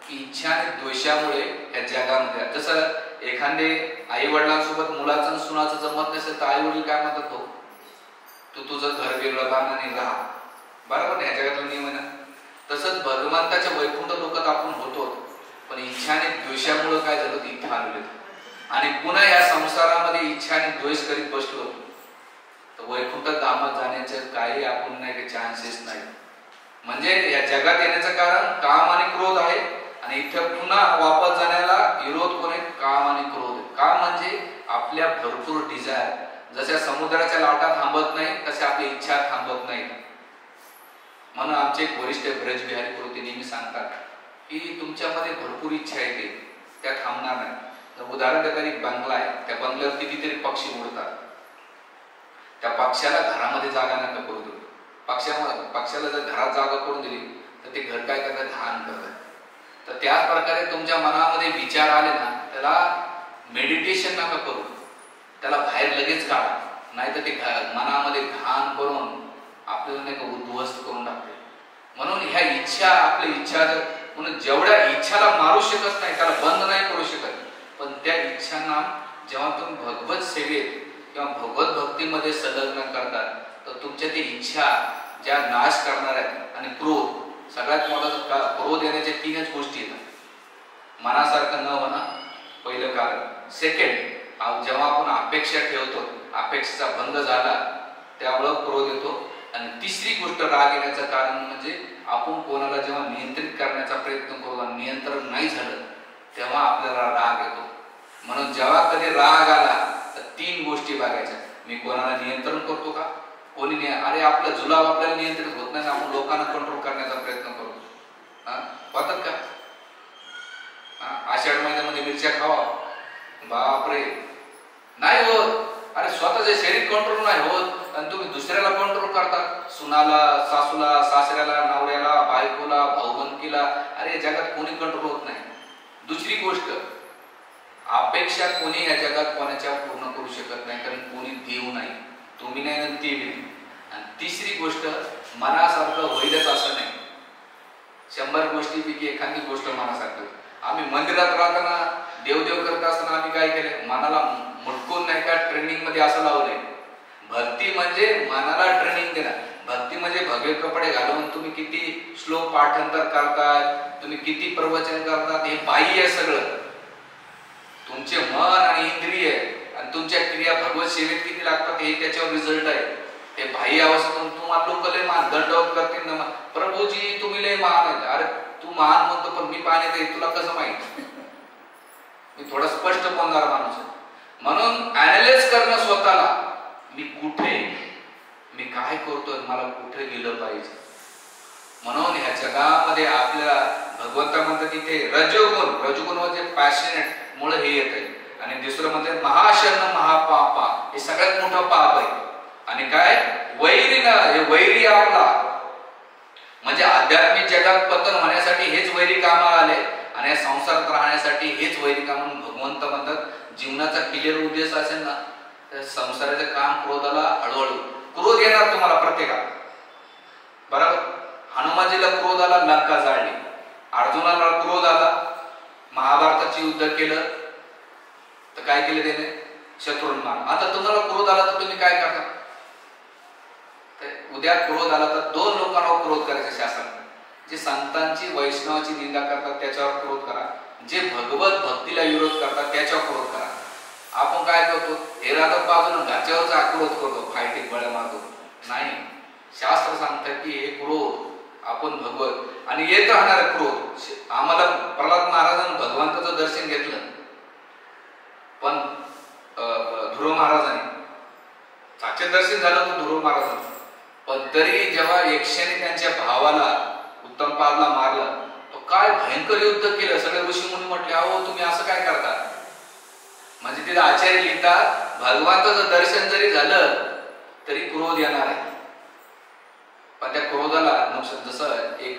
की इच्छा आणि द्वेषामुळे या जगामध्ये, जसं एखादे आई वडिलांसोबत मुलाचं आणि सुनाचं जमत नसेल तर आई वडील काय म्हणतात? हो तू तुझं घर वेगळं बांध आणि राहा. बरोबर नाही? या जगातला नियम आहे ना. तसंच भगवंताच्या वैकुंठ लोकात आपण होतो पण इच्छा आणि द्वेषामुळे काय झालं? इथे आलेलो आणि पुन्हा या संसारामध्ये इच्छा आणि द्वेष करीत बसलो तर वैकुंठ धामात जाण्याचे काही आपण नाही काही चान्सेस नाही. म्हणजे या जगात येण्याचं कारण काम आणि क्रोध आहे आणि इथे पुन्हा वापस जाण्याला विरोध कोण आहे? काम आणि क्रोध. काम म्हणजे आपल्या भरपूर डिझायर, जशा समुद्राच्या लाटा थांबत नाही तसे आपली इच्छा थांबत नाही. म्हणून आमचे एक वरिष्ठ ब्रजबिहारी कृती नेहमी सांगतात की तुमच्यामध्ये भरपूर इच्छा येते त्या थांबणार नाही. तर उदाहरण देतात, एक बंगला आहे, त्या बंगल्यावर कितीतरी पक्षी उडतात. त्या पक्षाला घरामध्ये जागा नका करू देऊ. पक्षाला जर घरात जागा करून दिली तर ते घर काय करतात? घाण करतात. तर त्याच प्रकारे तुमच्या मनामध्ये विचार आले ना त्याला मेडिटेशन नका करू, त्याला बाहेर लगेच काढा, नाही तर ते मनामध्ये घाण करून आपल्याला नाही का उद्ध्वस्त करून टाकते. म्हणून ह्या इच्छा, आपली इच्छा जर म्हणून जेवढ्या इच्छाला मारू शकत नाही त्याला बंद नाही करू शकत, पण त्या इच्छांना जेव्हा तुम्ही भगवत सेवेत किंवा भगवत भक्तीमध्ये संलग्न करतात तर तुमच्या ती इच्छा ज्या नाश करणार आहेत. आणि क्रोध, सगळ्यात मोठा क्रोध येण्याच्या तीनच गोष्टी येतात. मनासारखं न होणं पहिलं कारण. सेकंड, जेव्हा आपण अपेक्षा ठेवतो, अपेक्षेचा भंग झाला त्यामुळे क्रोध येतो. आणि तिसरी गोष्ट राग येण्याचं कारण म्हणजे आपण कोणाला जेव्हा नियंत्रित करण्याचा प्रयत्न करू आणि नियंत्रण नाही झालं तेव्हा आपल्याला राग येतो. म्हणून जेव्हा कधी राग आला तर तीन गोष्टी बघायच्या. मी कोणाला नियंत्रण करतो का? कोणी अरे आपला जुलाब आपल्याला नियंत्रित होत नाही, आपण लोकांना कंट्रोल करण्याचा प्रयत्न करतो. होतात का? आषाढ महिन्यामध्ये मिरच्या खावा, बापरे नाही होत. अरे स्वतःचे शरीर कंट्रोल नाही होत आणि तुम्ही दुसऱ्याला कंट्रोल करता, सुनाला, सासूला, सासऱ्याला, नवऱ्याला, बायकोला, भाऊबंदकीला. अरे जगात कोणी कंट्रोल होत नाही. दुसरी गोष्ट, अपेक्षा कोणी या जगात कोणाच्या पूर्ण करू शकत नाही, कारण कोणी देव नाही, तुम्ही नाही आणि ते नाही. आणि तिसरी गोष्ट, मनासारखं होईलच असं नाही. 100 गोष्टीपैकी एखादी गोष्ट मनासारखं. आम्ही मंदिरात राहताना देवदेव करत असताना आम्ही काय केलं? मनाला मुटकून नाही का ट्रेनिंग मध्ये असं लावलंय. भक्ती म्हणजे मनाला ट्रेनिंग देणार. भक्ती म्हणजे भगवे कपडे घालून तुम्ही किती श्लोक पाठांतर करतात, तुम्ही किती प्रवचन करतात, हे बाह्य आहे सगळं. तुमचे मन आणि इंद्रिय आणि तुमच्या क्रिया भगवत सेवेत किती लागतात हे त्याच्यावर रिझल्ट आहे. ते बाह्य अवस्थेतून तुम्हाला लोक लय मान दंडवत करतील ना, प्रभूजी तुम्ही लय महान आहेत. अरे तू महान म्हणतो पण मी पाहण्यात येईल तुला कसं माहित? मी थोडा स्पष्ट बोलणार माणूस आहे. म्हणून अॅनालाइज करणं स्वतःला, मी कुठे, मी काय करतोय, मला कुठे गेलं पाहिजे. म्हणून ह्या जगामध्ये आपल्या भगवंता म्हणतात तिथे रजोगुण म्हणजे पॅशनेट मुळे हे येते. आणि दुसरं म्हणजे महाशन्न महापापा, हे सगळ्यात मोठं पाप आहे. आणि काय? वैरी ना, हे वैरी आपला म्हणजे आध्यात्मिक जगात पतन होण्यासाठी हेच वैरी कामाला आले आणि या संसारात राहण्यासाठी हेच वैरी काम. म्हणून भगवंत म्हणतात जीवनाचा क्लिअर उद्देश असेल ना तर संसाराचं काम क्रोधाला हळूहळू क्रोध येणार तुम्हाला प्रत्येकाला. बरोबर? हनुमानजीला क्रोध आला, लंका जाळली. अर्जुनाला क्रोध आला, महाभारताचे युद्ध केलं तर काय केलं त्याने? शत्रूंना मारलं. आता तुम्हाला क्रोध आला तर तुम्ही काय करता? उद्या क्रोध आला तर 2 लोकांवर क्रोध करायचे शास्त्रात. जे संतांची वैष्णवाची निंदा करतात त्याच्यावर क्रोध करा, जे भगवत भक्तीला विरोध करतात त्याच्यावर क्रोध करा. आपण काय करतो? हे राहतात बाजूला घरच्यावरच क्रोध करतो, फायटिंग बळ्या मारतो. नाही, शास्त्र सांगतात की हे क्रोध आपण भगवत आणि येत राहणार क्रोध. आम्हाला प्रल्हाद महाराजांनी भगवंताचं दर्शन घेतलं पण ध्रुव महाराजांनी साक्षात दर्शन झालं तर ध्रुव महाराजांचं, पण तरी जेव्हा यक्षाने त्यांच्या भावाला उत्तमपादला मारलं तो काय भयंकर युद्ध केलं. सगळे ऋषी मुनी म्हटले अहो तुम्ही असं काय करता? म्हणजे तिथे आचार्य लिहितात भगवंताचं दर्शन जरी झालं तरी क्रोध येणार आहे. पण त्या क्रोधाला जसं एक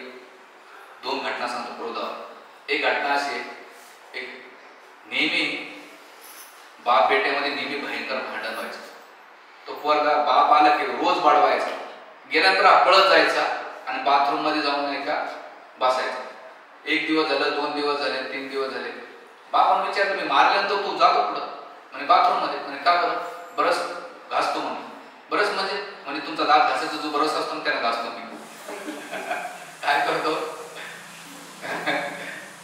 दोन घटना सांगतो क्रोधावर. एक घटना अशी, एक नेहमी बाप बेट्यामध्ये नेहमी भयंकर भांडण व्हायचं. तो पोरगा बाप आला की रोज बाडवायचा, गेल्यानंतर हा पळत जायचा आणि बाथरूम मध्ये जाऊन नाही का बसायचा. एक दिवस झालं, 2 दिवस झाले, 3 दिवस झाले. बापाने विचारलं मी मारल्यानंतर तू जातो कुठं? म्हणे बाथरूम मध्ये. म्हणे का बरं? बरस घासतो म्हणे. बरस म्हणजे तुमचा दात घासायचा जो बरस असतो ना त्याला घासतो मी. काय करतो?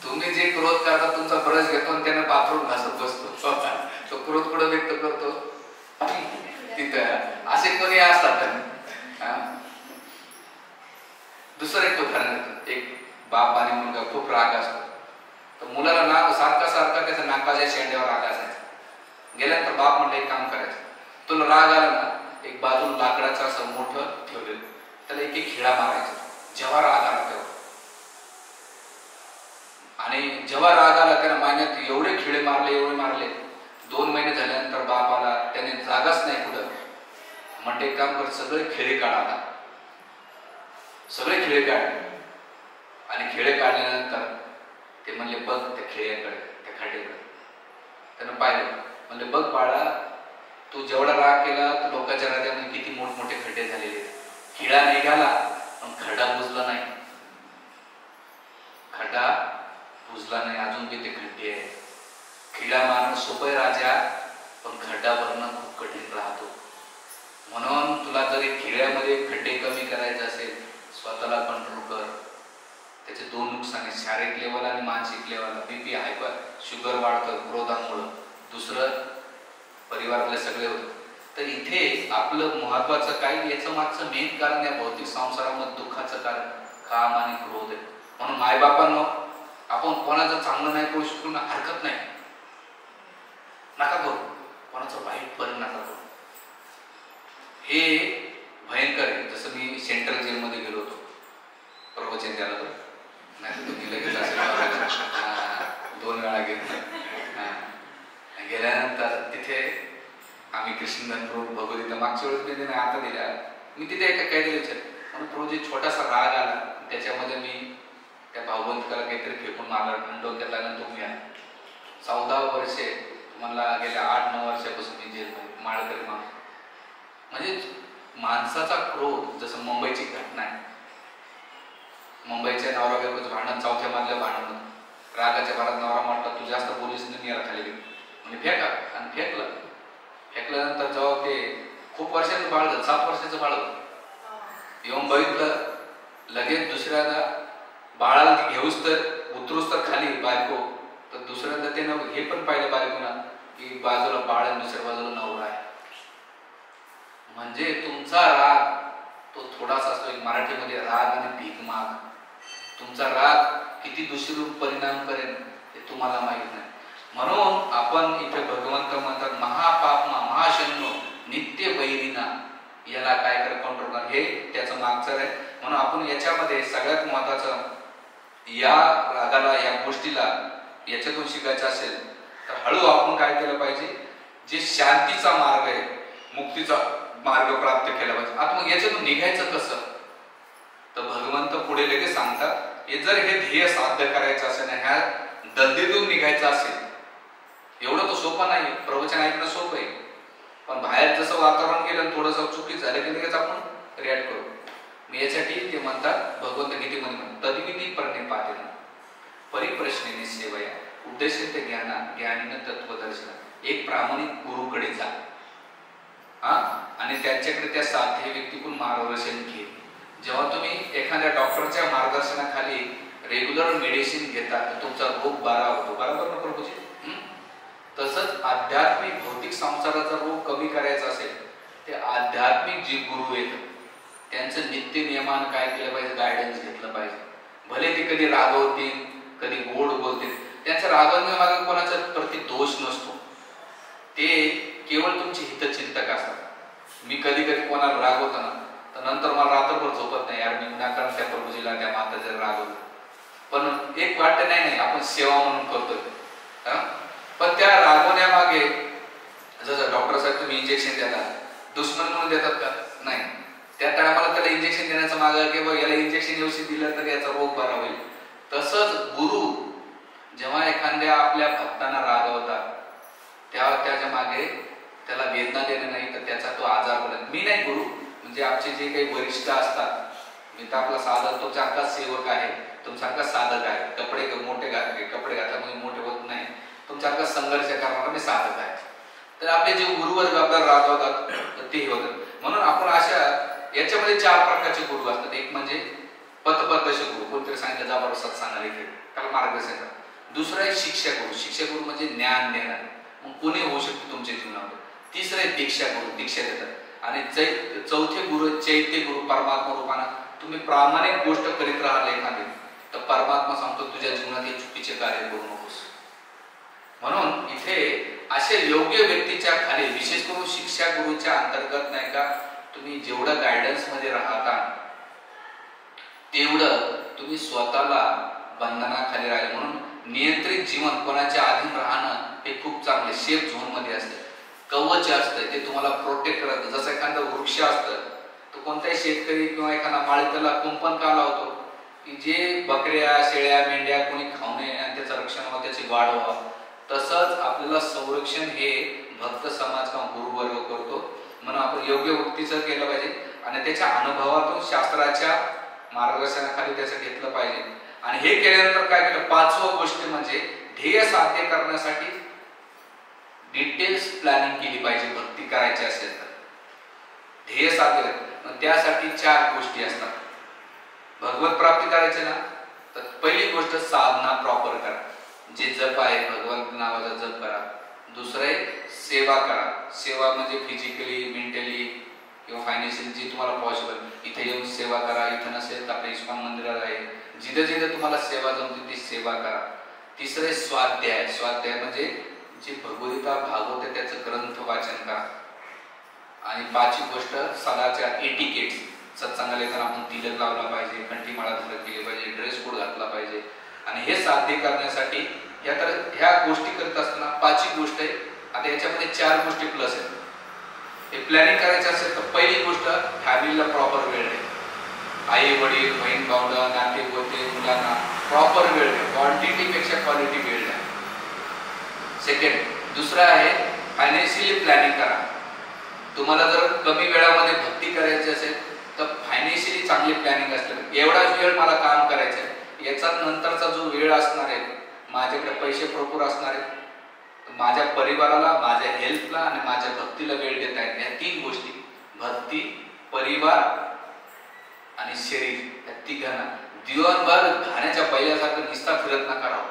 तुम्ही जे क्रोध करता तुमचा ब्रश घेतो आणि त्याने बाथरूम घासत बसतो. तो क्रोध कुठं व्यक्त करतो? तिथं. असे कोणी असतात. दुसरं एक उदाहरण देतो. एक बाप आणि मुलगा खूप राग असतो. तर मुलाला नाक सारखा त्याच्या नाकाच्या शेंड्यावर राग असायचा. गेल्यानंतर बाप म्हणलं एक काम करायचं, तुला राग आला ना, एक बाजूला लाकडाचं असं मोठं ठेवलेलं, त्याला एक खिळा मारायचा जेव्हा राग आला तेव्हा. आणि जेव्हा राग आला त्याला महिन्यात एवढे खिळे मारले. 2 महिने झाल्यानंतर बापाला त्याने जागाच नाही कुठं. म्हणते एक काम कर, सगळे खिळे काढा. सगळे खिळे काढले आणि खिळे काढल्यानंतर ते म्हणले बघ त्या खिळ्याकडे, त्या खड्ड्याकडे. त्यानं पाहिलं, म्हणले बघ बाळा, तू जेवढा राग केला तर लोकांच्या हृदयामध्ये किती मोठमोठे खड्डे झालेले. खिळा निघाला पण खड्डा बुजला नाही. खड्डा बुजला नाही, अजून बी ते खड्डे आहे. खिळा मारणं सोपं आहे राजा, पण खड्डा भरणं खूप कठीण राहतो. म्हणून तुला जरी खिळ्यामध्ये खड्डे कमी करायचे असेल, स्वतःला कंट्रोल कर. त्याचे 2 नुकसान आहे, शारीरिक लेवल आणि मानसिक लेवल. बीपी हायपर, शुगर वाढतं क्रोधामुळं. दुसरं परिवारातले सगळे होते. तर इथे आपलं महत्वाचं काय, याचं मागचं मेन कारण या भौतिक संसारामध्ये दुःखाचं कारण काम आणि क्रोध आहे. म्हणून मायबापांनो, आपण कोणाचं चांगलं नाही करू शकतो ना, हरकत नाही, नका करू. कोणाचं वाईट परिणाम नका करू. हे भयंकर आहे. जसं मी सेंट्रल जेलमध्ये गेलो होतो प्रवचन द्यायला, तर नाही तुम्ही लगेच असेल 2 वेळा गेलो. गेल्यानंतर तिथे आम्ही कृष्णगंज भगवतीला मागच्या वेळेस मी आता दिल्या. मी तिथे एका कैद्याला विचारलं, म्हणून प्रोजे छोटासा राग आला, त्याच्यामध्ये मी त्या भावबंधकाला काहीतरी फेकून मारला आणि डोक्यात लागला. तो मी आहे 14 वर्षे, मला गेल्या 8-9 वर्षापासून मी जेलमध्ये माळकरी माणूस. म्हणजे माणसाचा क्रोध, जसं मुंबईची घटना आहे, मुंबईच्या नवरा बायकोचं भांडण, 4थ्या मधल्या भांडण, रागाच्या भरात नवरा म्हटला तू जास्त पोलीस नाही याला खाली गेली म्हणजे फेका, आणि फेकल्यानंतर जेव्हा ते खूप वर्षाचं बाळ झालं, 7 वर्षाचं बाळ होतं, येऊन बघितलं, लगेच दुसऱ्याला बाळाला घेऊस तर उतरूस तर खाली बायको, तर दुसऱ्यांदा त्यानं हे पण पाहिलं बायकोना की बाजूला बाळ आणि दुसऱ्या बाजूला नवरा आहे. म्हणजे तुमचा राग तो थोडासा असतो. एक मराठीमध्ये राग आणि भीक माग. तुमचा राग किती दुष्परिणाम परिणाम करेल हे तुम्हाला माहित नाही. म्हणून आपण इथे भगवंत म्हणतात महापापमा महाशनो नित्य वैरिना, याला काय कर कंट्रोल कर, हे त्याचं मागचं आहे. म्हणून आपण याच्यामध्ये सगळ्यात महत्वाचं, या रागाला, या गोष्टीला याच्यातून शिकायचं असेल तर हळू आपण काय केलं पाहिजे, जे शांतीचा मार्ग आहे, मुक्तीचा मार्ग प्राप्त केला पाहिजे. आता मग याच्यातून निघायचं कसं, तर भगवंत पुढे लगेच सांगतात, हे जर हे ध्येय साध्य करायचं असेल ना, ह्या दलदलीतून निघायचं असेल, एवढं तो सोपं नाही. प्रवचन ऐकणं सोपं आहे, पण बाहेर जसं वातावरण गेलं थोडंसं चुकीच झालं की लगेच आपण रिॲक्ट करू. मी यासाठी ते म्हणतात, भगवंत गीतेमध्ये म्हणतात तद्विधी प्रणिपातेन परिप्रश्नेने सेवया उद्देशित ज्ञानीनं तत्वदर्शन. एक प्रामाणिक गुरुकडे जा आणि त्यांच्याकडे त्या साध्य व्यक्तीकडून मार्गदर्शन घे. जेव्हा तुम्ही एखाद्या डॉक्टरच्या मार्गदर्शनाखाली रेग्युलर मेडिसिन घेता तर तुमचा रोग बरा होतो, बरोबर ना प्रभूजी? तसंच आध्यात्मिक भौतिक संसाराचा रोग कमी करायचा असेल ते आध्यात्मिक जे गुरु आहेत त्यांचं नित्य नियमान काय केलं पाहिजे, गायडन्स घेतलं पाहिजे. भले ते कधी रागवतील, कधी गोड बोलतील, त्यांचा रागवण्यामागे कोणाचा प्रति दोष नसतो, ते केवळ तुमचे हितचिंतक असतात. मी कधी कधी कोणाला रागवतो ना, तर नंतर मला रात्रभर झोपत नाही, यार मी विनाकारण त्या प्रभूजीला त्या माताजीला रागवतो. पण एक वाटतं नाही आपण सेवा म्हणून करतोय. पण त्या रागवण्यामागे जसं डॉक्टर साहेब तुम्ही इंजेक्शन देतात, दुश्मन म्हणून देतात का? नाही. त्या टायमाला त्याला इंजेक्शन देण्याचं मागं की बाबा याला इंजेक्शन व्यवस्थित दिलं तर याचा रोग बरा होईल. तसंच गुरु जेव्हा एखाद्या आपल्या भक्तांना रागवतात तेव्हा त्याच्या मागे त्याला वेदना देणं नाही तर त्याचा तो आजार बनत. मी नाही गुरु, म्हणजे आमचे जे काही वरिष्ठ असतात, मी तर आपला साधक तुमच्यासारखा सेवक आहे, तुमच्यासारखा साधक आहे. कपडे मोठे घातले, कपडे घातल्यामुळे मोठे होत नाही, तुमच्यासारखा संघर्ष करणारा मी साधक आहे. तर आपले जे गुरुवर्ग आपल्याला रागवतात ते होतात. म्हणून आपण अशा याच्यामध्ये 4 प्रकारचे गुरु असतात. एक म्हणजे पथप्रदर्शक गुरु, कोणतरी सांगितलं जा बरोबर सत्संगाला इथे, त्याला मार्गदर्शन करा. दुसरा आहे शिक्षक गुरु, शिक्षक गुरु म्हणजे ज्ञान देणार, मग कोणी होऊ शकते तुमच्या जीवनामध्ये. तिसरे आहे दीक्षा गुरु, दीक्षा देतात. आणि चौथे गुरु चैत्य गुरु, परमात्मा रूपानं तुम्ही प्रामाणिक गोष्ट करीत राहाल एखादी तर परमात्मा सांगतो तुझ्या जीवनात हे चुकीचे कार्य करू नकोस. म्हणून इथे अशा योग्य व्यक्तीच्या खाली, विशेष करून शिक्षा गुरुच्या अंतर्गत नाही का, तुम्ही जेवढं गायडन्स मध्ये राहता तेवढं तुम्ही स्वतःला बंधनाखाली राहिले. म्हणून नियंत्रित जीवन कोणाच्या अधीन राहणं हे खूप चांगले सेफ झोन मध्ये असते. कवच असतं ते तुम्हाला प्रोटेक्ट करतं. जसं एखादा वृक्ष असतं, तो कोणताही शेतकरी किंवा एखादा माळी त्याला कुंपण का लावतो की जे बकऱ्या शेळ्या मेंढ्या कोणी खाऊ नये आणि त्याचं रक्षण व्हावं, त्याची वाढ व्हावं. तसंच आपल्याला संरक्षण हे भक्त समाज किंवा गुरुवर्ग करतो. म्हणून आपण योग्य वृत्तीचं केलं पाहिजे आणि त्याच्या अनुभवातून शास्त्राच्या मार्गदर्शनाखाली त्याचं घेतलं पाहिजे. आणि हे केल्यानंतर काय केलं, 5वी गोष्ट म्हणजे ध्येय साध्य करण्यासाठी डिटेल्स प्लॅनिंग केली पाहिजे. भक्ती करायची असेल तर ध्येय साध्य, मग त्यासाठी 4 गोष्टी असतात. भगवत प्राप्ती करायची ना तर पहिली गोष्ट साधना प्रॉपर करा, जे जप आहे भगवंत नावाचा जप करा. दुसरं आहे सेवा करा. सेवा म्हणजे फिजिकली, मेंटली किंवा फायनान्शियली जी तुम्हाला पॉसिबल, इथे येऊन सेवा करा. इथं नसेल तर आपल्या इस्कॉन मंदिरात आहे, जिथे जिथे तुम्हाला सेवा जमते ती सेवा करा. तिसरे स्वाध्याय, स्वाध्याय म्हणजे जे भगवद्गीता भागवत आहे त्याचं ग्रंथ वाचन करा. आणि 5वी गोष्ट सदाचार, एटिकेट्स. सत्संगाला येताना आपण तिलक लावला पाहिजे, कंठीमाळा धारण केली पाहिजे, ड्रेस कोड घातला पाहिजे. आणि हे साध्य करण्यासाठी ह्या गोष्टी करत असताना 5वी गोष्ट आहे. आता याच्यामध्ये 4 गोष्टी प्लस आहेत. हे प्लॅनिंग करायचं असेल तर पहिली गोष्ट फॅमिलीला प्रॉपर वेळ द्या. आई वडील बहीण भावंड नाते गोते मुलांना प्रॉपर वेळ द्या. क्वांटिटीपेक्षा क्वालिटी वेळ द्या. सेकंड, दुसरा आहे फायनान्शियली प्लॅनिंग करा. तुम्हाला जर कमी वेळामध्ये भक्ती करायची असेल तर फायनान्शियली चांगली प्लॅनिंग असते. एवढाच वेळ मला काम करायचं आहे, याचा नंतरचा जो वेळ असणार आहे माझ्याकडे पैसे भरपूर असणार आहेत, माझ्या परिवाराला, माझ्या हेल्थला आणि माझ्या भक्तीला वेळ देता येईल. या 3 गोष्टी, भक्ती, परिवार आणि शरीर, या तिघांना दिवसभर घाण्याच्या बैलासारखं निस्ता फिरत नका राहू.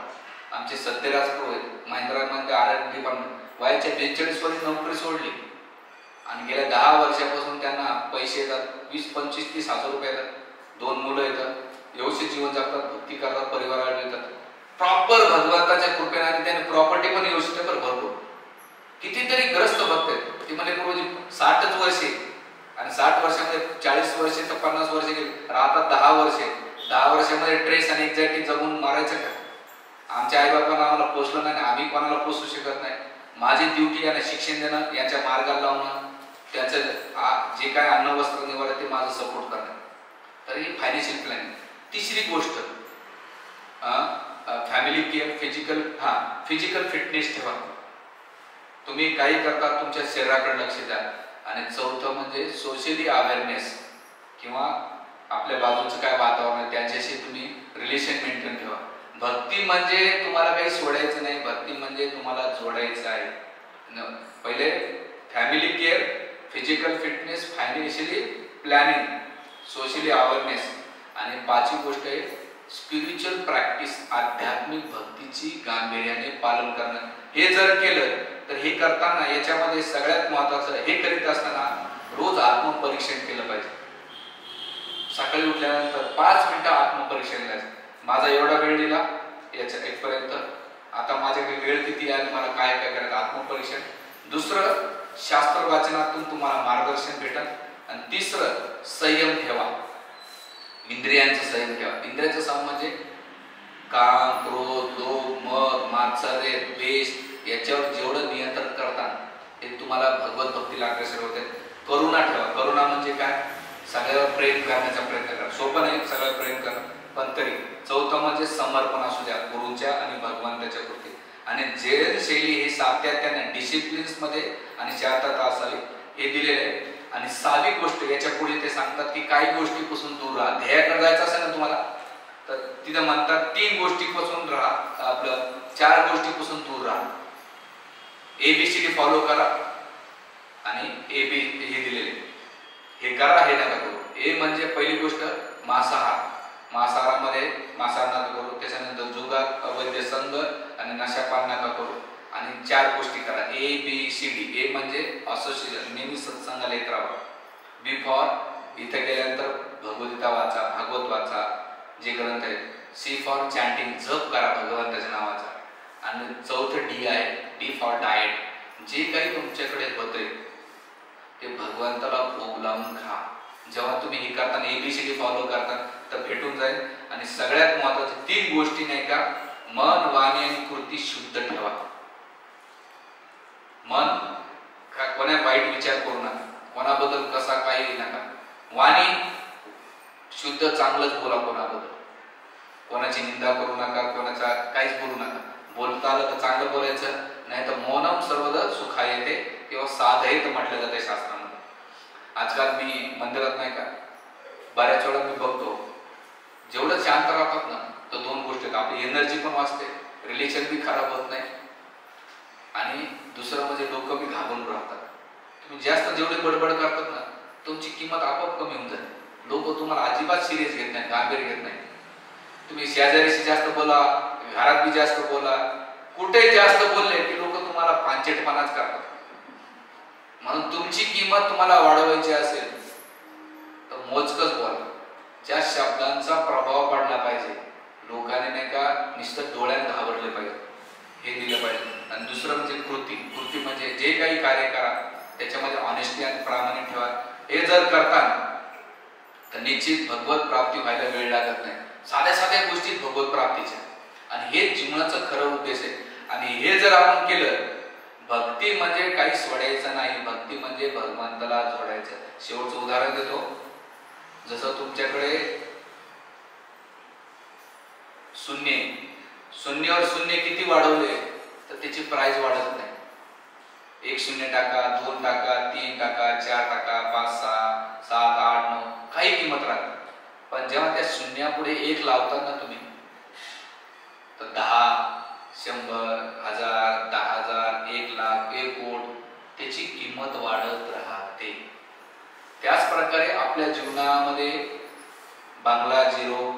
आमचे सत्यराज प्रभू आहेत, महिंद्रामध्ये आरोग्य डिपार्टमेंट, वयाच्या 42 वर्षी नोकरी सोडली आणि गेल्या 10 वर्षापासून त्यांना पैसे येतात, 20, 25, 30 हजार रुपये येतात. 2 मुलं येतात, व्यवस्थित जीवन जगतात, भक्ती करतात, परिवाराला देतात प्रॉपर भगवंताच्या कृपेने. आणि त्याने प्रॉपर्टी पण व्यवस्थित भरपूर. कितीतरी ग्रस्त भक्त आहेत ते म्हणजे पूर्वी 60च वर्षे आणि 60 वर्षामध्ये 40 वर्षे तर 50 वर्षे गेले, राहतात 10 वर्षे. 10 वर्षामध्ये ट्रेस आणि एक्झॅक्टली जगून मारायचं का? आमच्या आई बाबांना आम्हाला पोचलं नाही, आम्ही कोणाला पोचू शकत नाही. माझी ड्युटी यांना शिक्षण देणं, यांच्या मार्गाला लावणं, त्याचं जे काय अन्न वस्त्र निवारा ते माझं सपोर्ट करणं. तर ही फायनान्शियल प्लॅनिंग. तिसरी गोष्ट फॅमिली केअर, फिजिकल फिटनेस ठेवा. तुम्ही काही करता तुमच्या शरीराकडे लक्ष द्या. आणि चौथं म्हणजे सोशली अवेअरनेस, किंवा आपल्या बाजूचं काय वातावरण आहे त्याच्याशी तुम्ही रिलेशन मेंटेन ठेवा. भक्ती म्हणजे तुम्हाला काही सोडायचं नाही, भक्ती म्हणजे तुम्हाला जोडायचं आहे. पहिले family care, physical fitness, financially planning, socially awareness आणि 5वी गोष्ट आहे स्पिरिच्युअल प्रॅक्टिस, आध्यात्मिक भक्तीची गांभीर्याने पालन करणं. हे जर केलं तर हे करताना याच्यामध्ये सगळ्यात महत्त्वाचं, हे करीत असताना रोज आत्मपरीक्षण केलं पाहिजे. सकाळी उठल्यानंतर 5 मिनिटं आत्मपरीक्षण करायचं. माझा एवढा वेळ दिला याच्या इथपर्यंत, आता माझ्याकडे वेळ किती आहे, मला काय काय करायचं, आत्मपरीक्षण. दुसरं, शास्त्र वाचनातून तुम्हाला मार्गदर्शन भेटत. आणि तिसरं, संयम ठेवा, इंद्रियांचा संयम ठेवा. इंद्रियांचा संयम म्हणजे काम, क्रोध, लोभ, मद, मात्सर्य, द्वेष याच्यावर जेवढं नियंत्रण करता ते तुम्हाला भगवत भक्तीला अग्रेसर होते. करुणा ठेवा. करुणा म्हणजे काय? सगळ्यावर प्रेम करण्याचा प्रयत्न करा. सोपं नाही सगळ्यावर प्रेम करा, पण तरी. चौथं म्हणजे समर्पण असू द्या गुरूंच्या आणि भगवंताच्या कृती. आणि जैन शैली हे सातत्याने डिसिप्लिन्स मध्ये आणि शांतता असावी हे दिलेले आहे. आणि 6वी गोष्ट याच्या पुढे ते सांगतात की काही गोष्टीपासून दूर राहा. ध्येयाकडे जायचं असेल ना तुम्हाला तर तिथं म्हणतात 3 गोष्टीपासून राहा, आपलं 4 गोष्टीपासून दूर राहा. ABCD फॉलो करा आणि AB हे दिलेले, हे करा हे नका करू. ए म्हणजे पहिली गोष्ट मांसाहार. मांसाहारामध्ये मांसाहार नका करू. त्याच्यानंतर जुगार, अवैध संग आणि नशापान नका करू. आणि 4 गोष्टी करा ABCD. ए म्हणजे असोसिएशन, नेहमी सत्संगाला येत राहा. बी फॉर इथे गेल्यानंतर भगवद्गीता वाचा, भागवत वाचा जे ग्रंथ आहेत. सी फॉर चॅन्टिंग, जप करा भगवंताच्या नावाचा. आणि चौथं डी आहे, डी फॉर डाएट. जे काही तुमच्याकडे होते ते भगवंताला भोग लावून खा. जेव्हा तुम्ही हे करताना ABCD फॉलो करता तर भेटून जाईल. आणि सगळ्यात महत्वाचे 3 गोष्टी नाही का, मन, वाणी आणि कृती शुद्ध ठेवा. मन कोणा वाईट विचार करू नका, कोणाबद्दल कसा काही नका. वाणी शुद्ध चांगलंच बोला कोणाबद्दल, कोणाची निंदा करू नका, कोणाचा काहीच बोलू नका. बोलता आलं तर चांगलं बोलायचं, नाही तर मौनम सर्वदा सुखा येते किंवा साधयित म्हटलं जाते शास्त्रामध्ये. आजकाल मी मंदिरात नाही का बऱ्याच वेळा मी बघतो जेवढं शांत राहतात ना तर 2 गोष्टी आहेत. आपली एनर्जी पण वाचते, रिलेशन बी खराब होत नाही आणि दुसरं म्हणजे लोक बी घाबरून राहतात. तुम्ही जास्त जेवढे बडबड करतात ना तुमची किंमत आपोआप कमी होऊन जाते. लोक तुम्हाला अजिबात सिरियस घेत नाही, गांभीर्य घेत नाही. तुम्ही शेजारीशी जास्त बोला, घरात बी जास्त बोला, कुठे जास्त बोलले की लोक तुम्हाला पांचटपणाच करतात. म्हणून तुमची किंमत तुम्हाला वाढवायची असेल तर मोजकच बोला. ज्या शब्दांचा प्रभाव पडला पाहिजे, लोकांनी नाही का नुसतं डोळ्यात घाबरले पाहिजे, हे दिलं पाहिजे. आणि दुसरं म्हणजे कृती. कृती म्हणजे जे काही कार्य करा त्याच्यामध्ये ऑनेस्टी आणि प्रामाणिक ठेवा. हे जर करता तर निश्चित भगवत प्राप्ती व्हायला वेळ लागत नाही. साध्या साध्या गोष्टीत भगवत प्राप्तीच्या, आणि हे जीवनाचं खरं उद्देश आहे. आणि हे जर आपण केलं, भक्ती म्हणजे काही सोडायचं नाही, भक्ती म्हणजे भगवंताला जोडायचं. शेवटचं उदाहरण देतो. जसं तुमच्याकडे शून्यावर शून्य किती वाढवले तर त्याची प्राइस वाढत नाही. 1 शून्य टाका, 2 टाका, 3 टाका, 4 टाका, 5, 6, 7, 8, 9 काही किंमत राहते. पण जेव्हा त्या शून्यापुढे 1 लावतात ना तुम्ही तर 10, 100, 1000, 10,000, 1,00,000, 1,00,00,000 त्याची किंमत वाढत राहते. त्याच प्रकारे आपल्या जीवनामध्ये बांगला झिरो,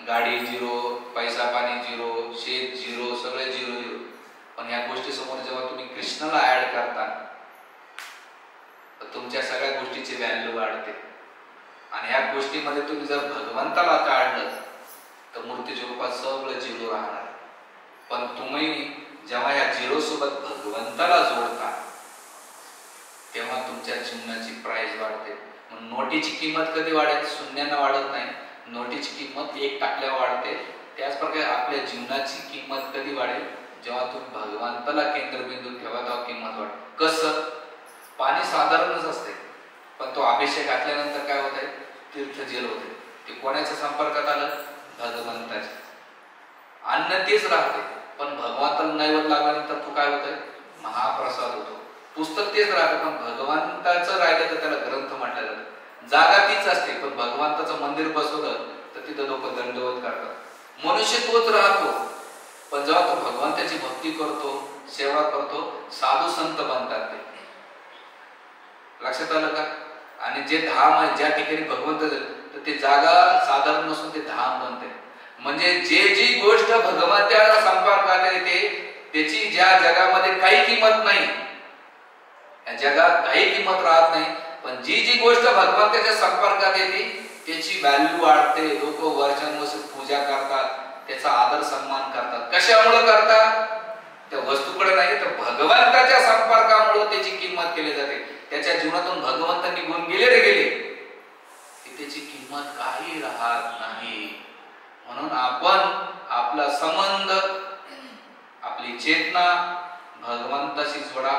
गाडी झिरो, पैसा पाणी झिरो, शेत झिरो, सगळे झिरो झिरो. पण या गोष्टी समोर जेव्हा तुम्ही कृष्णाला ऍड करता तर तुमच्या सगळ्या गोष्टीची व्हॅल्यू वाढते. आणि या गोष्टीमध्ये तुम्ही जर भगवंताला काढलं तर मूर्तीच्या रूपात सगळं झिरो राहणार. पण तुम्ही जेव्हा या झिरो सोबत भगवंताला जोडता तेव्हा तुमच्या जीवनाची प्राइस वाढते. म्हणून नोटीची किंमत कधी वाढते? शून्यानं वाढत नाही. नोटीची किंमत 1 टाकल्यावर वाढते. त्याच प्रकारे आपल्या जीवनाची किंमत कधी वाढेल? जेव्हा तुम्ही भगवंताला केंद्रबिंदू ठेवा तेव्हा किंमत वाढते. कसं? पाणी साधारणच असते, पण तो अभिषेक घातल्यानंतर काय होतंय? तीर्थ जल होते. ते कोणाच्या संपर्कात आलं? भगवंताच्या. अन्न तेच राहते, पण भगवंताला नैवेद्य लागल्यानंतर तो काय होतंय? महाप्रसाद होतो. पुस्तक तेच राहतं, पण भगवंताचं राहिलं तर त्याला ग्रंथ म्हटलं जातं. जागा तीच असते, पण भगवंताचं मंदिर बसवलं तर तिथं लोक दंडवत करतात. मनुष्य तोच राहतो, पण जेव्हा तो भगवंताची भक्ती करतो, सेवा करतो, साधू संत बनतात. ते लक्षात आलं का? आणि जे धाम आहे ज्या ठिकाणी भगवंत तर ते जागा साधारण नसून ते धाम बनते. म्हणजे जी गोष्ट भगवंताच्या संपर्कात येते त्याची ज्या जगामध्ये काही किंमत नाही, या जगात काही किंमत राहत नाही, पण जी गोष्ट भगवंताच्या संपर्कात येते त्याची व्हॅल्यू वाढते. लोक वर्षानुवर्ष पूजा करतात, त्याचा आदर सन्मान करतात. कशामुळे करतात? त्या वस्तूकडे नाही तर भगवंताच्या संपर्कामुळे त्याची किंमत केली जाते. त्याच्या जीवनातून भगवंत निघून गेले रे गेले की त्याची किंमत काही राहत नाही. म्हणून आपण आपला संबंध, आपली चेतना भगवंताशी जोडा.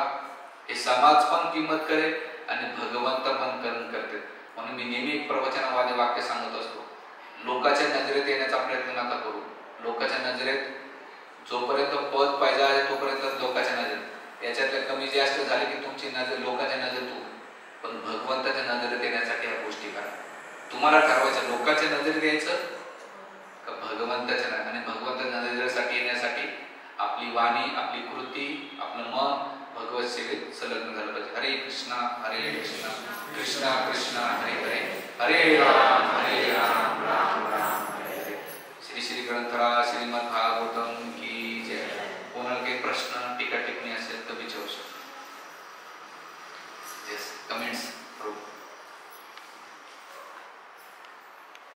हे समाज पण किंमत करेल आणि भगवंत पण करते. म्हणून मी नेहमी एक प्रवचनावादी वाक्य सांगत असतो, लोकांच्या नजरेत येण्याचा प्रयत्न नका करू. लोकांच्या नजरेत जोपर्यंत पद पाहिजे आहे तोपर्यंत लोकांच्या नजरेत, याच्यातल्या कमी जास्त झाले की तुमची नजर लोकांच्या नजरेत होईल. पण भगवंताच्या नजरेत येण्यासाठी ह्या गोष्टी करा. तुम्हाला ठरवायचं लोकांच्या नजरेत यायचं का भगवंताच्या नजरेत. आणि भगवंताच्या नजरेसाठी येण्यासाठी आपली वाणी, आपली कृती, आपलं मन भगवत सेवेत संलग्न झालं पाहिजे. हरे कृष्णा कृष्णा कृष्णा हरे हरे, हरे राम राम राम हरे हरे. श्री श्री ग्रंथराज